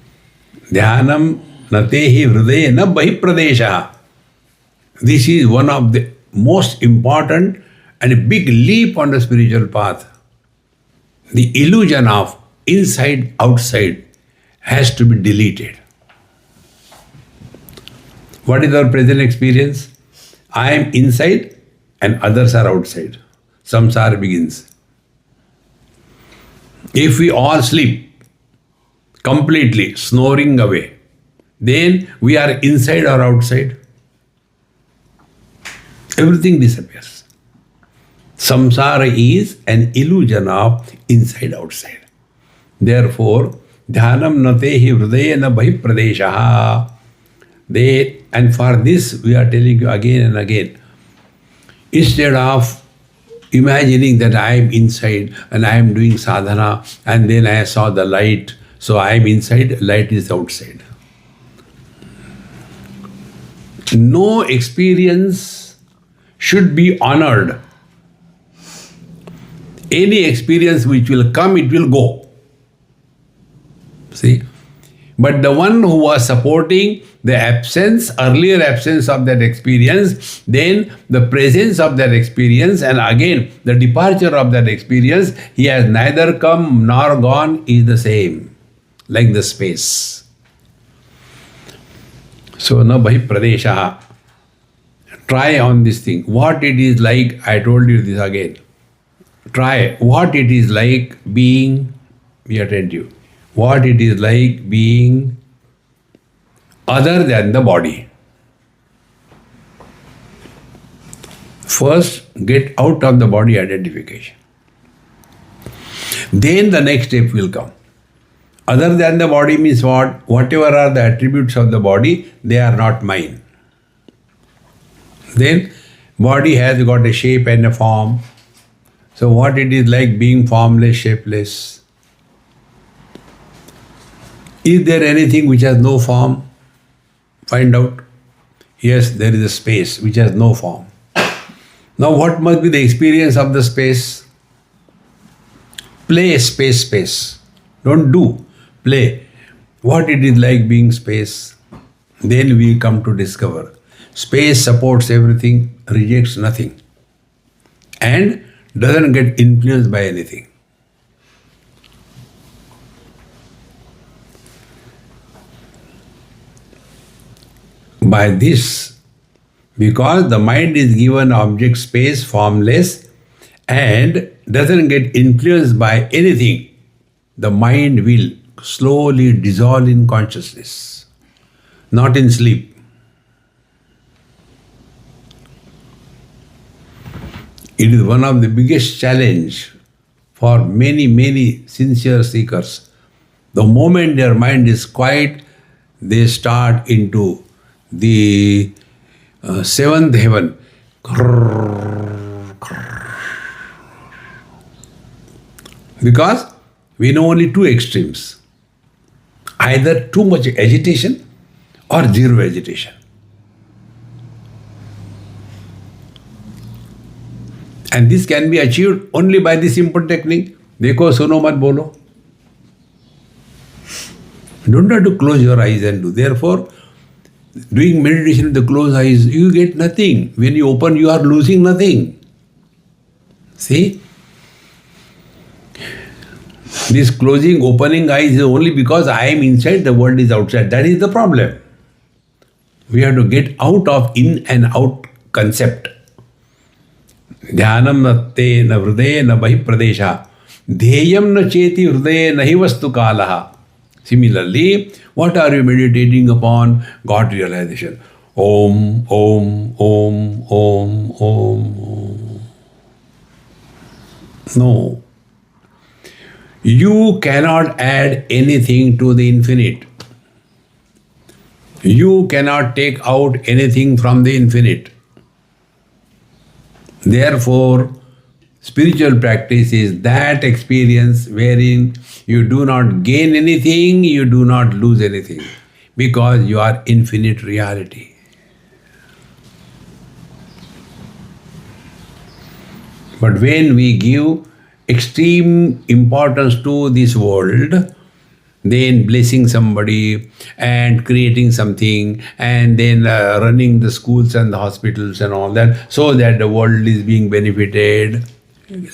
Dhyanam natehi hridaye na bahi pradesha. This is one of the most important and a big leap on the spiritual path. The illusion of inside, outside has to be deleted. What is our present experience? I am inside and others are outside. Samsara begins. If we all sleep completely, snoring away, then we are inside or outside. Everything disappears. Samsara is an illusion of inside outside. Therefore, dhyanam natehi hridaye na bahi pradeshaha. And for this we are telling you again and again, instead of imagining that I am inside and I am doing sadhana and then I saw the light So I am inside, light is outside. No experience should be honored. Any experience which will come, it will go. See? But the one who was supporting the earlier absence of that experience, then the presence of that experience, and again the departure of that experience, he has neither come nor gone, is the same, like the space. So, na bhai pradesha. Try on this thing. What it is like, I told you this again. Try what it is like being, be attentive, what it is like being other than the body. First, get out of the body identification. Then the next step will come. Other than the body means what? Whatever are the attributes of the body, they are not mine. Then, body has got a shape and a form. So what it is like being formless, shapeless? Is there anything which has no form? Find out. Yes, there is a space which has no form. Now what must be the experience of the space? Play space, space. Don't do. Play. What it is like being space? Then we come to discover. Space supports everything, rejects nothing, and doesn't get influenced by anything. By this, because the mind is given object space, formless, and doesn't get influenced by anything, the mind will slowly dissolve in consciousness, not in sleep. It is one of the biggest challenge for many, many sincere seekers. The moment their mind is quiet, they start into the seventh heaven. Because we know only two extremes. Either too much agitation or zero agitation. And this can be achieved only by the simple technique. Dekho, suno, mat bolo. You don't have to close your eyes and do. Therefore, doing meditation with the closed eyes, you get nothing. When you open, you are losing nothing. See? This closing, opening eyes is only because I am inside, the world is outside. That is the problem. We have to get out of in and out concept. Dhyanam na te na hridaya na bahi pradesha. Dheyam na cheti hridaya nahi vastu kalaha. Similarly, what are you meditating upon? God realization. Om, Om, Om, Om, Om, Om. No. You cannot add anything to the infinite. You cannot take out anything from the infinite. Therefore, spiritual practice is that experience wherein you do not gain anything, you do not lose anything, because you are infinite reality. But when we give extreme importance to this world, then blessing somebody and creating something and then running the schools and the hospitals and all that so that the world is being benefited,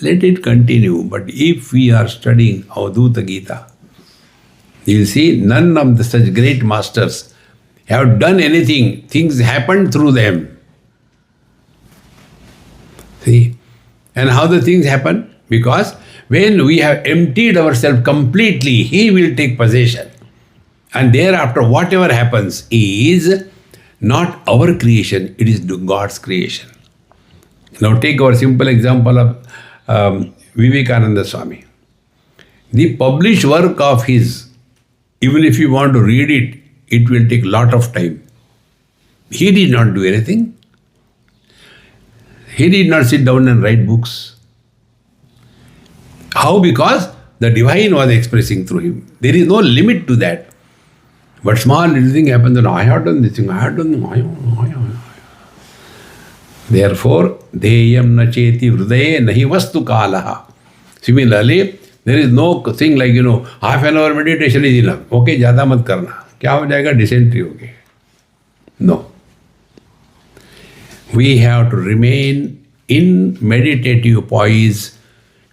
let it continue. But if we are studying Avadhut Gita, you will see none of the such great masters have done anything. Things happened through them. See? And how the things happen? Because when we have emptied ourselves completely, He will take possession. And thereafter, whatever happens is not our creation, it is God's creation. Now take our simple example of Vivekananda Swami. The published work of his, even if you want to read it, it will take a lot of time. He did not do anything. He did not sit down and write books. How? Because The divine was expressing through him. There is no limit to that. But small little thing happens, and I have done this thing, I have done this. Therefore, deyam nacheti hrudaye nahi vastu kalaha. Similarly, there is no thing like, half an hour meditation is enough. Okay, ज़्यादा मत करना. क्या हो जाएगा? Dysentery होगी. No. We have to remain in meditative poise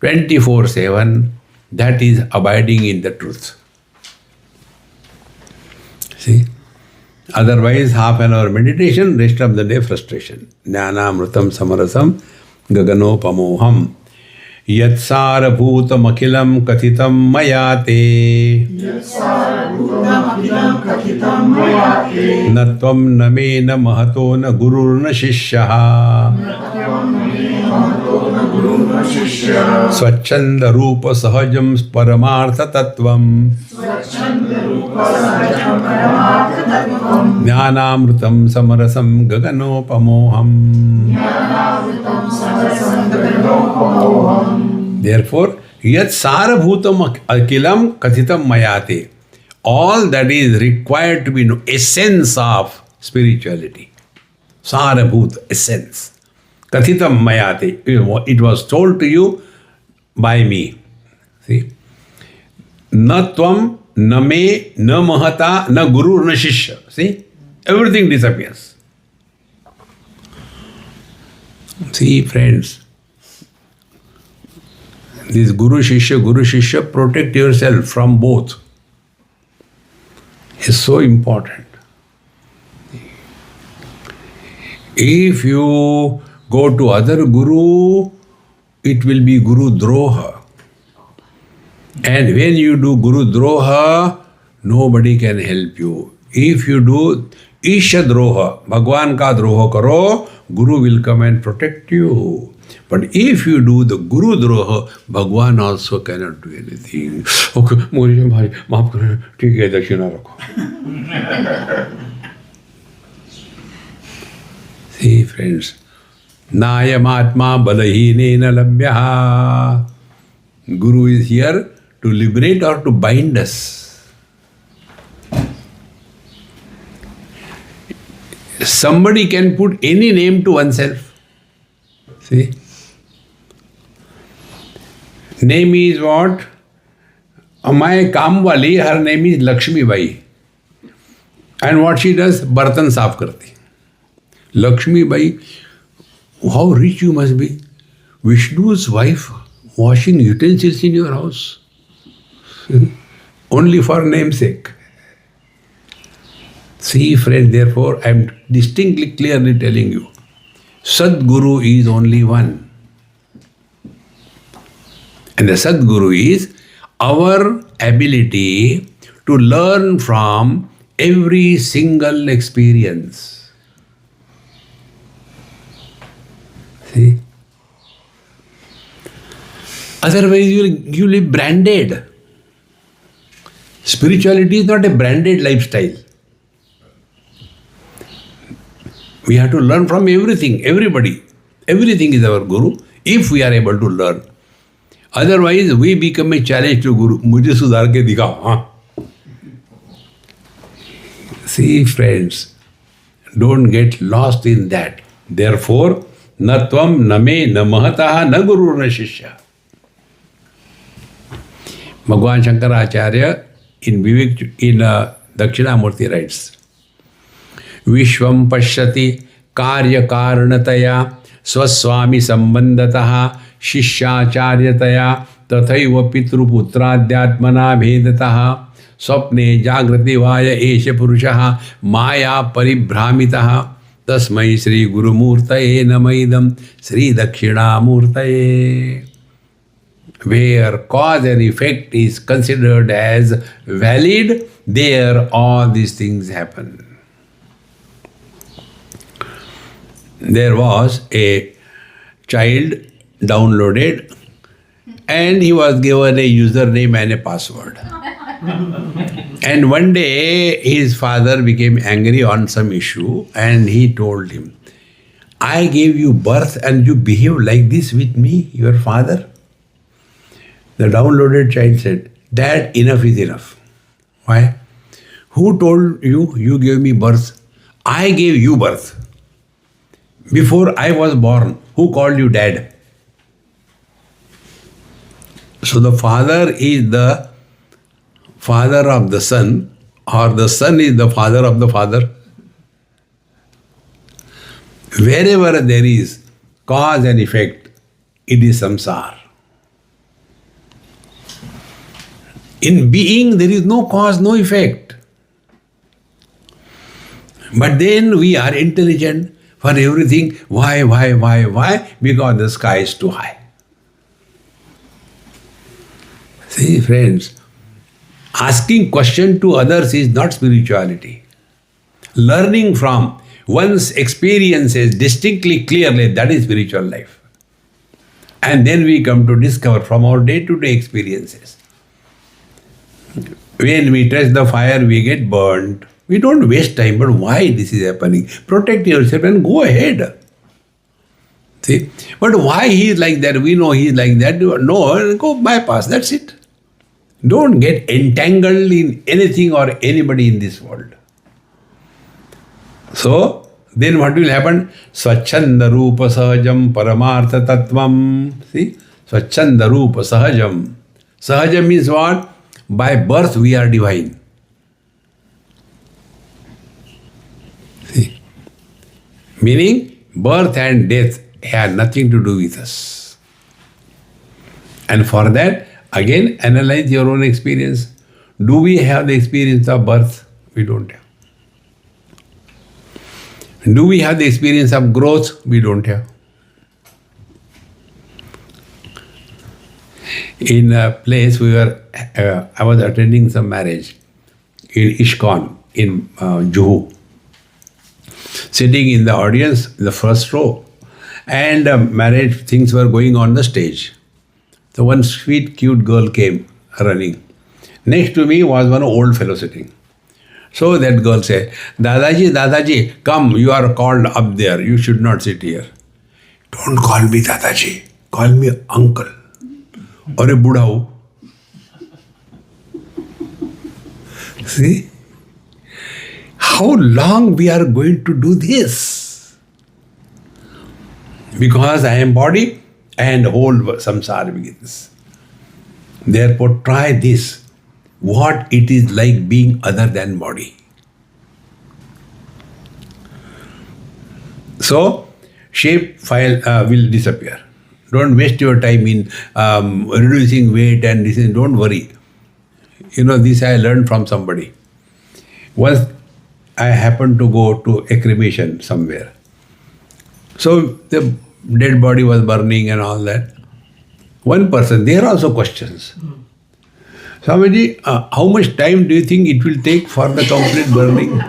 24/7. That is abiding in the truth. See? Otherwise, half an hour meditation, rest of the day frustration. Jnanamrutam samarasam gaganopamoham. Yatsarabhutam akhilam kathitam mayate. Natvam name na mahato na gurur na shishyaha. Swachanda rupa sahajam paramartha tattvam. Jnanamrutam samarasam gaganopamoham. Therefore, yat sarabhutam akilam kathitam mayate. All that is required to be no essence of spirituality. Sarabhut, essence. Kathitam mayate. It was told to you by me. See? Na tvam, na me, na mahata, na guru, na shishya. See? Everything disappears. See, friends. This Guru Shishya, protect yourself from both. It's so important. If you go to other Guru, it will be Guru Droha. And when you do Guru Droha, nobody can help you. If you do Isha Droha, Bhagwan ka Droha karo, Guru will come and protect you. But if you do the Guru Droha, Bhagwan also cannot do anything. Okay, Mujhe bhai, maaf karo, theek hai, dakshina rakho. See, friends, Nayam Atma Balahine Labhyaha. Guru is here to liberate or to bind us. Somebody can put any name to oneself. See? Name is what? My Kamwali, her name is Lakshmi Bai. And what she does? Bartan saaf karti. Lakshmi Bai, how rich you must be. Vishnu's wife washing utensils in your house. Only for namesake. See, friend, therefore, I am distinctly, clearly telling you, Sadguru is only one. And the Sadguru is our ability to learn from every single experience. See? Otherwise, you live branded. Spirituality is not a branded lifestyle. We have to learn from everything, everybody. Everything is our Guru, if we are able to learn. Otherwise, we become a challenge to Guru. Mujhe sudhar ke dikhao. Huh? See, friends, don't get lost in that. Therefore, na tvam, na me, na mahataha, na guru, na shishya. Bhagwan Shankaracharya in Dakshinamurti writes, Vishvam pashyati karya karanataya swaswami sambandataha शिष्याचार्यतया तथैव पितृपुत्राद्यात्मना भेदतः स्वप्ने जागृति वाय एष पुरुषः माया परिभ्रामितः तस्मै श्री गुरुमूर्तये नमः इदं श्री दक्षिणामूर्तये. Where cause and effect is considered as valid, there all these things happen. There was a child downloaded and he was given a username and a password. And one day his father became angry on some issue and he told him, I gave you birth and you behave like this with me, your father. The downloaded child said, Dad, enough is enough. Why? Who told you you gave me birth? I gave you birth. Before I was born, who called you dad? So the father is the father of the son, or the son is the father of the father. Wherever there is cause and effect, it is samsara. In being, there is no cause, no effect. But then we are intelligent for everything. Why? Because the sky is too high. See, friends, asking question to others is not spirituality. Learning from one's experiences distinctly, clearly, that is spiritual life. And then we come to discover from our day-to-day experiences. When we touch the fire, we get burned. We don't waste time, but why this is happening? Protect yourself and go ahead. See? But why he is like that? We know he is like that. No, go bypass, that's it. Don't get entangled in anything or anybody in this world. So, then what will happen? Swachanda Rupa Sahajam Paramartha Tattvam. See? Swachanda Rupa Sahajam. Sahajam means what? By birth we are divine. See? Meaning, birth and death have nothing to do with us. And for that, again, analyze your own experience. Do we have the experience of birth? We don't have. Do we have the experience of growth? We don't have. In a place I was attending some marriage in ISKCON in Juhu. Sitting in the audience, the first row, and marriage things were going on the stage. So one sweet, cute girl came running. Next to me was one old fellow sitting. So that girl said, Dadaji, come, you are called up there. You should not sit here. Don't call me Dadaji. Call me uncle. Or a Buddha. See? How long we are going to do this? Because I am body and whole samsara begins. Therefore, try this. What it is like being other than body. So, shape file will disappear. Don't waste your time in reducing weight and this. Don't worry. You know, this I learned from somebody. Once I happened to go to a cremation somewhere. So the dead body was burning and all that. One person, there are also questions. Swamiji, how much time do you think it will take for the complete burning?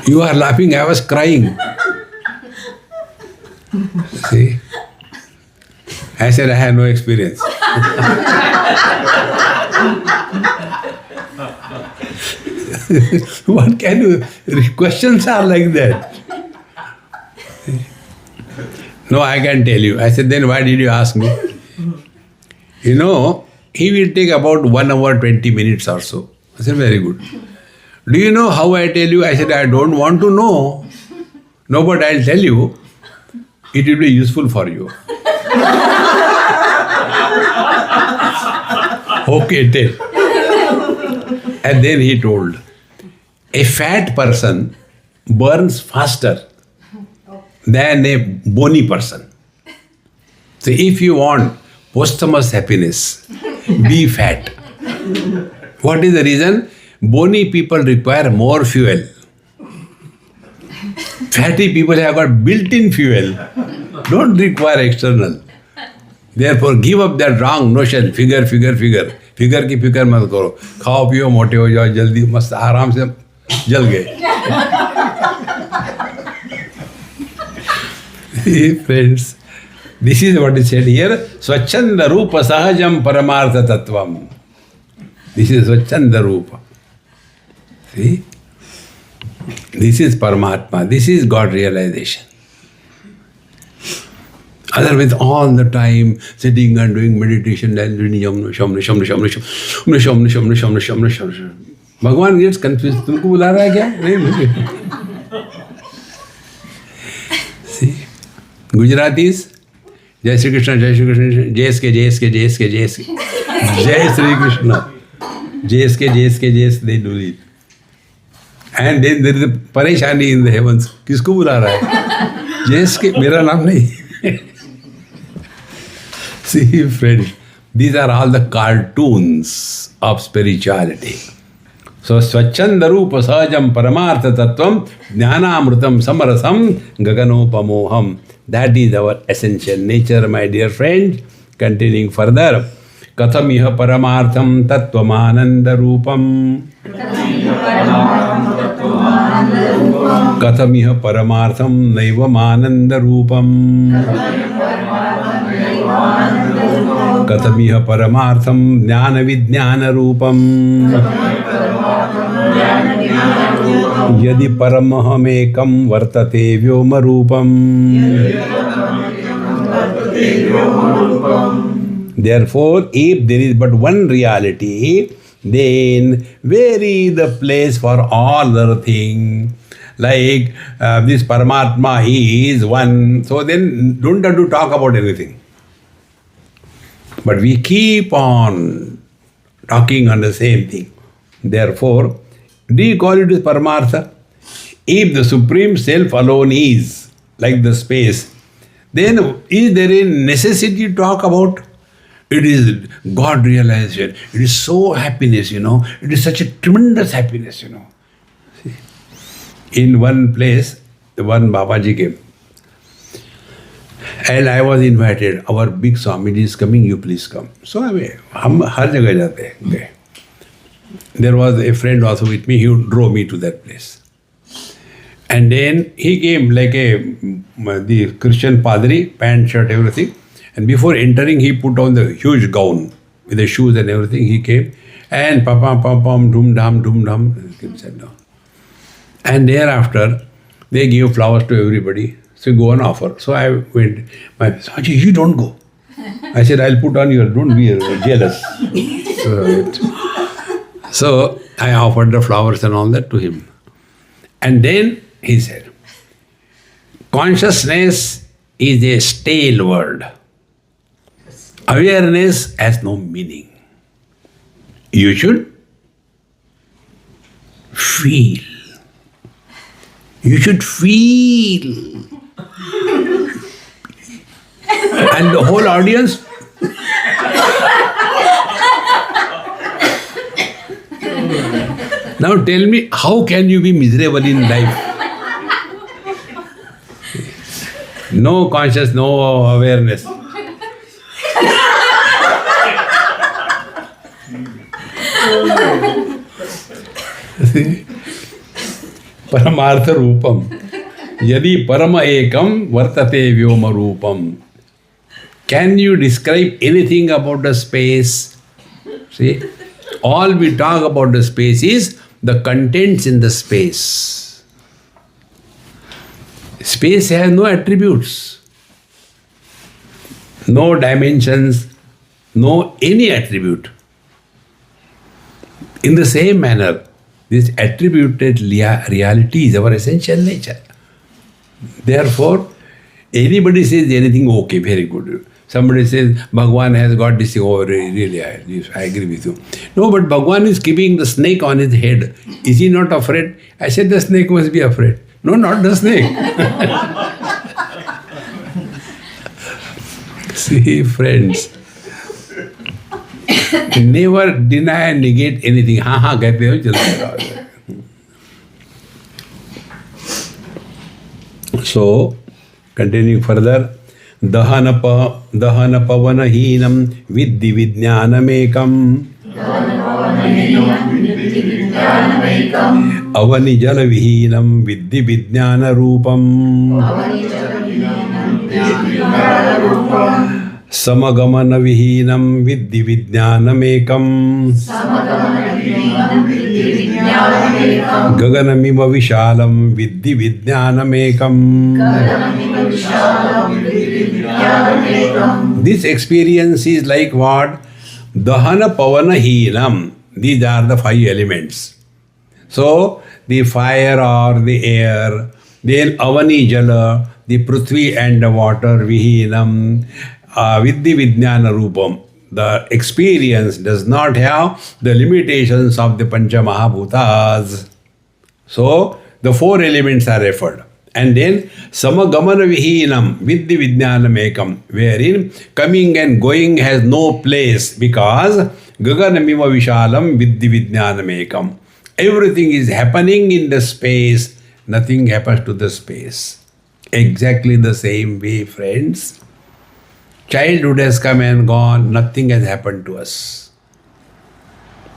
You are laughing, I was crying. See? I said, I have no experience. What can you... Questions are like that. No, I can tell you. I said, then why did you ask me? You know, he will take about 1 hour, 20 minutes or so. I said, very good. Do you know how I tell you? I said, I don't want to know. No, but I'll tell you. It will be useful for you. Okay, tell. And then he told, a fat person burns faster than a bony person. So if you want posthumous happiness, be fat. What is the reason? Bony people require more fuel. Fatty people have got built-in fuel. Don't require external. Therefore, give up that wrong notion. Figure. Figure की फिक्र मत करो. खाओ पियो मोटे हो जाओ जल्दी मस्त आराम से जल गए. Friends, this is what is said here. Swachanda Rupa Sahajam Paramartha Tattvam. This is Swachanda Rupa. See? This is Paramatma. This is God realization. Otherwise, all the time sitting and doing meditation and doing Bhagwan gets confused. तुमको बुला रहा है क्या? नहीं मुझे. See, Gujaratis, Jai Shri Krishna, Jai Shri Krishna, JSK, JSK, JSK, JSK, Jai Shri Krishna, JSK, JSK, JSK, they do it. And then there is a pareshani in the heavens. किसको बुला रहा है? JSK, मेरा नाम नहीं. See, friends, these are all the cartoons of spirituality. So, Swachanda Rupa Sahajam Paramartha Tattvam Jnanamrutam Samarasam Gaganopamoham. That is our essential nature, my dear friend. Continuing further. Kathamiha Paramartham Tattvamananda Rupam. Kathamiha Paramartham Naivamananda Rupam. Kathamiha Paramartham Jnana Vijnana Rupam. Yadi Paramahamekam Vartate Vyoma Rupam. Therefore, if there is but one reality, then where is the place for all other things? Like this Paramatma is one, so then don't have to talk about anything. But we keep on talking on the same thing. Therefore, do you call it as Paramartha? If the Supreme Self alone is like the space, then is there a necessity to talk about? It is God realization. It is so happiness, It is such a tremendous happiness, See? In one place, one Babaji came. And I was invited. Our big Swamiji is coming, you please come. So I mean, हम हर जगह जाते हैं. There was a friend also with me, he drove me to that place. And then he came like the Christian padri, pant, shirt, everything. And before entering, he put on the huge gown with the shoes and everything. He came and pam, dum dum, sat down. And thereafter, they gave flowers to everybody. So go and offer. So I went, my Saji, you don't go. I said, I'll put on your, don't be jealous. So I offered the flowers and all that to him. And then he said, consciousness is a stale word. Awareness has no meaning. You should feel. You should feel. And the whole audience. Now tell me, how can you be miserable in life? No conscious, no awareness. Paramartha Rupam. Yadi Parama Ekam Vartate Vyoma Rupam. Can you describe anything about the space? See, all we talk about the space is the contents in the space. Space has no attributes, no dimensions, no any attribute. In the same manner, this attributed reality is our essential nature. Therefore, anybody says anything, okay, very good. Somebody says, Bhagwan has got this thing, oh, really, I agree with you. No, but Bhagwan is keeping the snake on his head. Is he not afraid? I said, the snake must be afraid. No, not the snake. See, friends, never deny and negate anything. Ha कहते हो चलते रहो. So, continuing further, Dahana Pavanahinam Vidhi Vijnanamekam Avani Jala Vihinam Vidhi Vijnana Rupam Samagamana Vihinam Vidhi Vijnanamekam Gaganamima Vishalam Vidhi Vijnanamekam This experience is like what? Dahana Pavana Heenam. These are the 5 elements. So, the fire or the air, then Avani Jala, the Prithvi and the water, Vihinam, Vidhi Vijnana Rupam. The experience does not have the limitations of the Pancha Mahabhutas. So, the 4 elements are referred. And then, Samagamana Vihinam, Vidhi Vijnanam Ekam, wherein coming and going has no place because Gaganamiva Vishalam Vidhi Vijnanam Ekam. Everything is happening in the space, nothing happens to the space. Exactly the same way, friends. Childhood has come and gone, nothing has happened to us.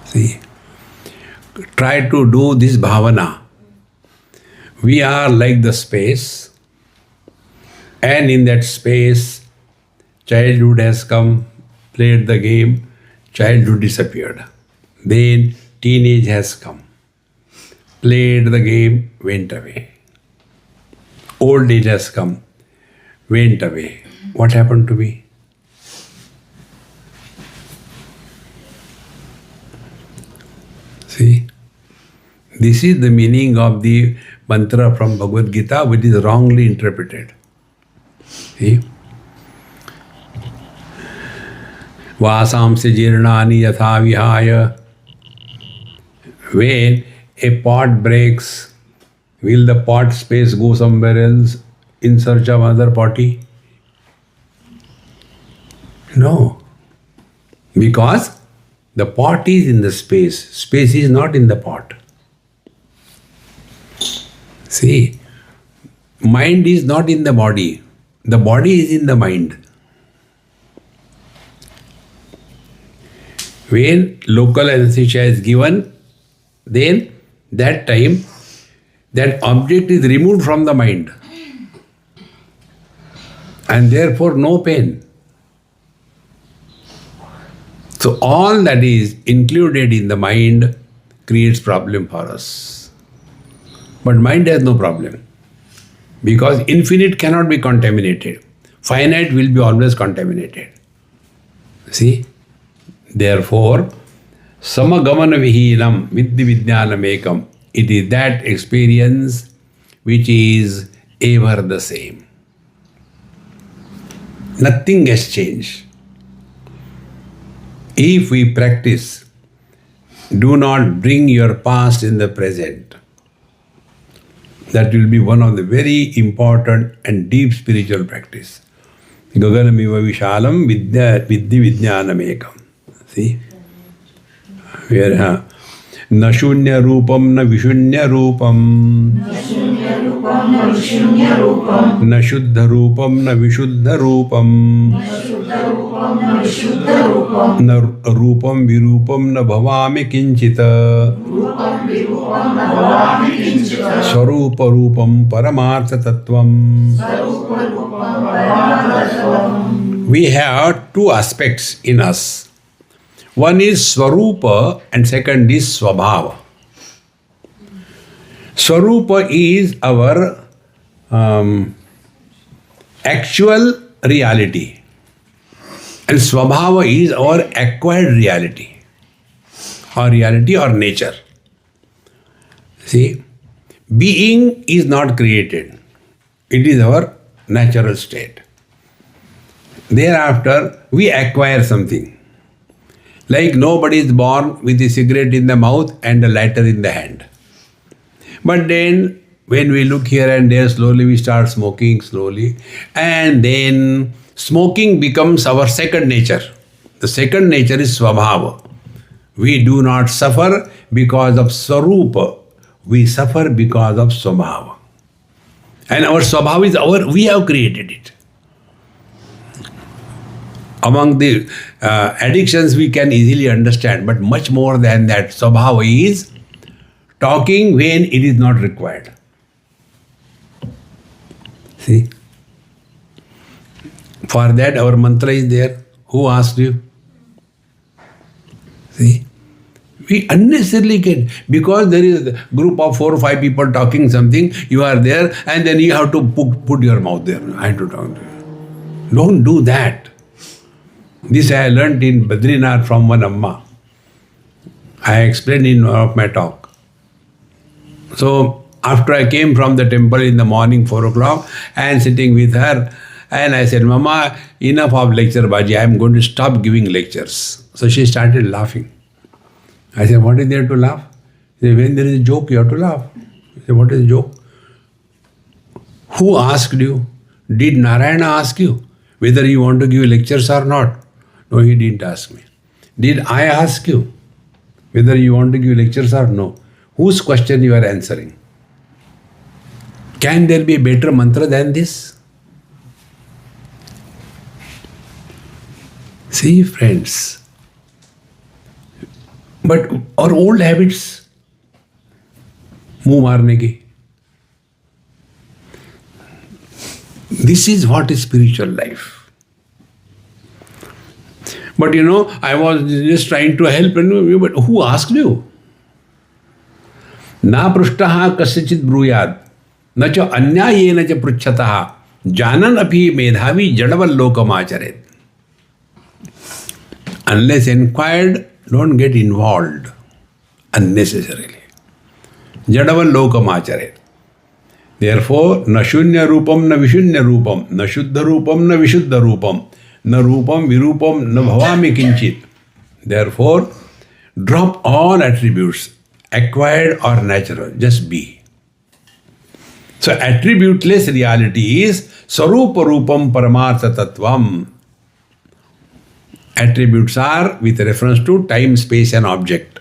See, try to do this bhavana. We are like the space, and in that space, childhood has come, played the game, childhood disappeared. Then teenage has come, played the game, went away. Old age has come, went away. What happened to me? See, this is the meaning of the mantra from Bhagavad Gita, which is wrongly interpreted. See? Vasamse jirnani yatha vihaya. When a pot breaks, will the pot space go somewhere else in search of another potty? No. Because the pot is in the space. Space is not in the pot. See, mind is not in the body. The body is in the mind. When local anesthesia is given, then that time, that object is removed from the mind. And therefore no pain. So all that is included in the mind creates problem for us. But mind has no problem. Because infinite cannot be contaminated. Finite will be always contaminated. See? Therefore, Samagamana Vihinam Vidhi Vijnanam Ekam. It is that experience which is ever the same. Nothing has changed. If we practice, do not bring your past in the present. That will be one of the very important and deep spiritual practice. Gaganamiva Vishalam Vidhi Vijnanam Ekam. See? Where Na Shunya Rupam Na Vishunya Rupam Na Shuddha Rupam Na Vishuddha Rupam Na Rupam Virupam Na Bhavami Kinchita Swarupa Rupam Paramartha Tattvam. We have 2 aspects in us. One is Swarupa and second is Swabhava. Swarupa is our actual reality. And Swabhava is our acquired reality. Or reality or nature. See, being is not created. It is our natural state. Thereafter, we acquire something. Like nobody is born with a cigarette in the mouth and a lighter in the hand. But then, when we look here and there, slowly we start smoking slowly. And then, smoking becomes our second nature. The second nature is Swabhava. We do not suffer because of Swarupa. We suffer because of Swabhava. And our Swabhava is we have created it. Among the addictions we can easily understand, but much more than that, Swabhava is talking when it is not required. See? For that our mantra is there. Who asked you? See? We unnecessarily get, because there is a group of 4 or 5 people talking something, you are there and then you have to put your mouth there. I have to talk to you. Don't do that. This I learnt in Badrinath from one Amma. I explained in one of my talk. So after I came from the temple in the morning, 4 o'clock, and sitting with her, and I said, Mama, enough of lecture, Baji, I am going to stop giving lectures. So she started laughing. I said, what is there to laugh? She said, when there is a joke, you have to laugh. I said, what is a joke? Who asked you? Did Narayana ask you whether you want to give lectures or not? No, he didn't ask me. Did I ask you whether you want to give lectures or no? Whose question you are answering? Can there be a better mantra than this? See, friends. But our old habits, मुंह मारने की. This is what is spiritual life. But I was just trying to help, but who asked you? Na prushtaha kasyachit bruyad, na cha anyayena cha pruchhataha, janan api medhavi jadavallokam acharet. Unless inquired, don't get involved unnecessarily. Jadavallokam acharet. Therefore, na shunya rupam na vishunya rupam, na shuddha rupam na vishuddha rupam, na rupam virupam na bhavami kinchit. Therefore, drop all attributes, acquired or natural, just be. So, attributeless reality is sarupa rupam paramartha tattvam. Attributes are with reference to time, space and object.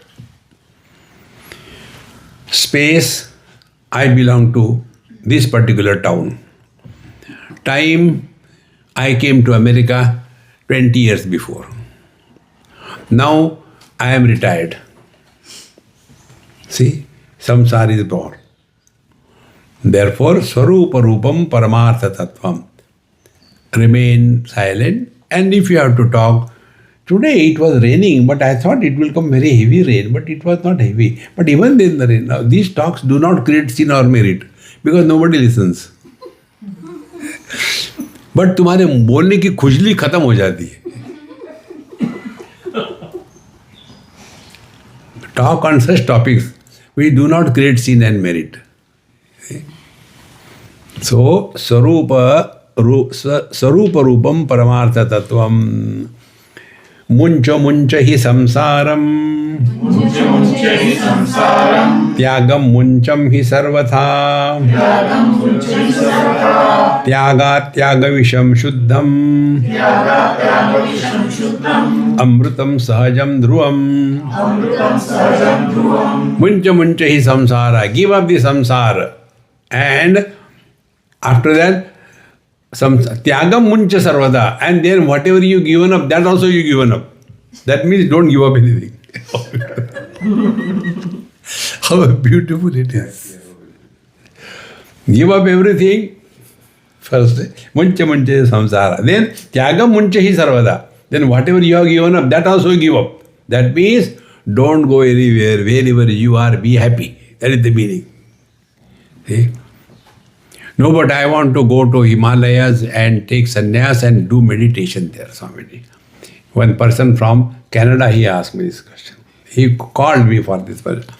Space, I belong to this particular town. Time, I came to America 20 years before. Now, I am retired. See, samsara is born. Therefore, swarupa rupam paramartha tattvam. Remain silent, and if you have to talk, today it was raining, but I thought it will come very heavy rain, but it was not heavy. But even in the rain, now these talks do not create sin or merit, because nobody listens. But तुम्हारे बोलने की खुजली खत्म हो जाती है. Talk on such topics, we do not create sin and merit. So, sarupa rupam paramartha tattvam. Muncha muncha hi samsaram. Tyagam muncham hi sarvatha. Tyaga visham shuddham. Amrutam sahajam dhruvam. Muncha muncha hi samsara. Give up the samsara. And after that, tyagam muncha sarvada, and then whatever you given up, that also you given up. That means don't give up anything. How beautiful it is. Give up everything. First, muncha muncha samsara. Then tyagam muncha hi sarvada. Then whatever you have given up, that also you give up. That means don't go anywhere. Wherever you are, be happy. That is the meaning. See? No, but I want to go to Himalayas and take sannyas and do meditation there, Swamiji. One person from Canada, he asked me this question. He called me for this person.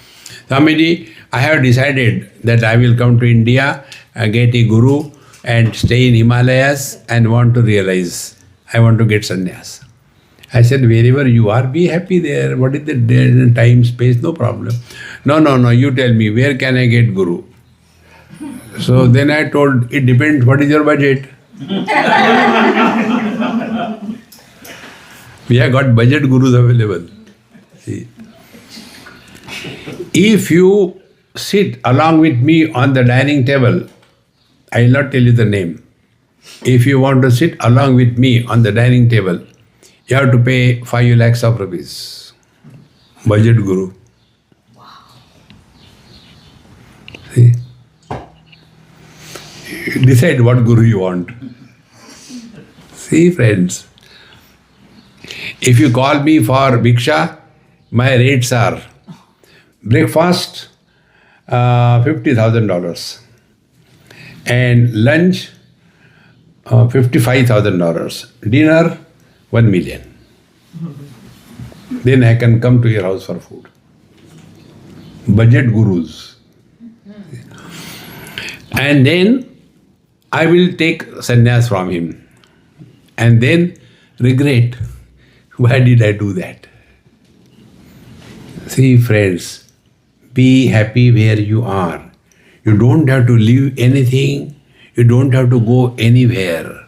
Swamiji, I have decided that I will come to India, get a guru and stay in Himalayas and want to realize. I want to get sannyas. I said, wherever you are, be happy there. What is the time, space? No problem. No, you tell me, where can I get guru? So then I told, it depends, what is your budget? We have got budget gurus available. See. If you sit along with me on the dining table, I will not tell you the name. If you want to sit along with me on the dining table, you have to pay 5 lakhs of rupees. Budget guru. See? Decide what guru you want. See, friends, if you call me for bhiksha, my rates are breakfast, $50,000 and lunch, $55,000, dinner, $1 million. Then I can come to your house for food. Budget gurus. And then I will take sannyas from him. And then regret. Why did I do that? See, friends, be happy where you are. You don't have to leave anything. You don't have to go anywhere.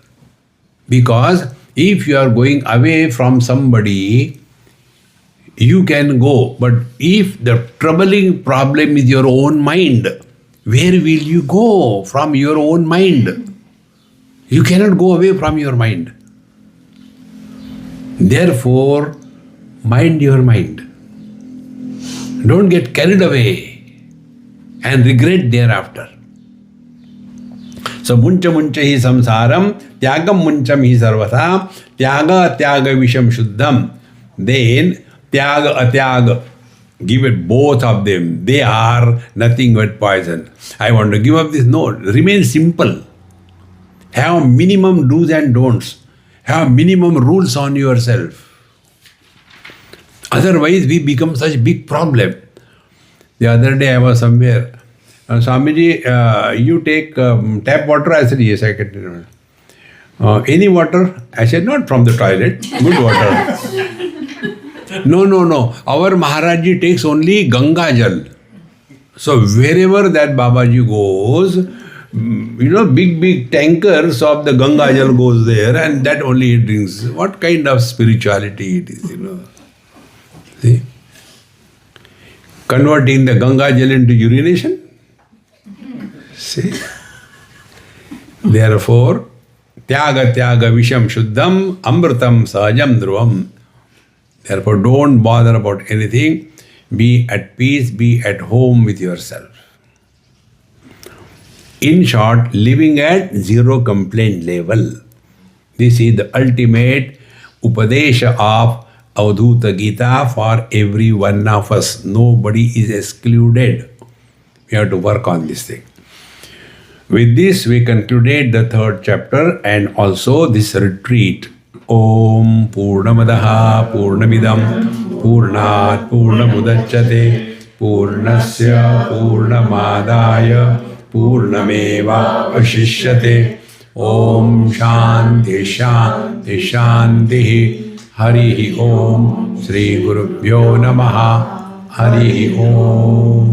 Because if you are going away from somebody, you can go. But if the troubling problem is your own mind, where will you go from your own mind? You cannot go away from your mind. Therefore, mind your mind. Don't get carried away and regret thereafter. So, muncha muncha hi samsaram, tyagam muncham hi sarvata, tyaga tyaga visham shuddham. Then, tyaga atyaga, give it both of them. They are nothing but poison. I want to give up this. No, remain simple. Have minimum do's and don'ts. Have minimum rules on yourself. Otherwise, we become such big problem. The other day I was somewhere. Swamiji, you take tap water? I said, yes, I can do it. Any water? I said, not from the toilet. Good water. No. Our Maharaji takes only Ganga Jal. So wherever that Babaji goes, big tankers of the Ganga Jal goes there and that only he drinks. What kind of spirituality it is, See? Converting the Ganga Jal into urination. See? Therefore, tyaga tyaga visham shuddham amritam sahajam dhruvam. Therefore, don't bother about anything. Be at peace, be at home with yourself. In short, living at zero complaint level. This is the ultimate upadesha of Avadhut Gita for every one of us. Nobody is excluded. We have to work on this thing. With this, we concluded the third chapter and also this retreat. Om Purnamadaha Purnamidam Purnat Purnamudachyate Purnasya Purnamadaya Purnameva Vashishyate. Om Shanti Shanti Shanti. Harihi Om. Shri Gurubhyo Namaha. Harihi Om.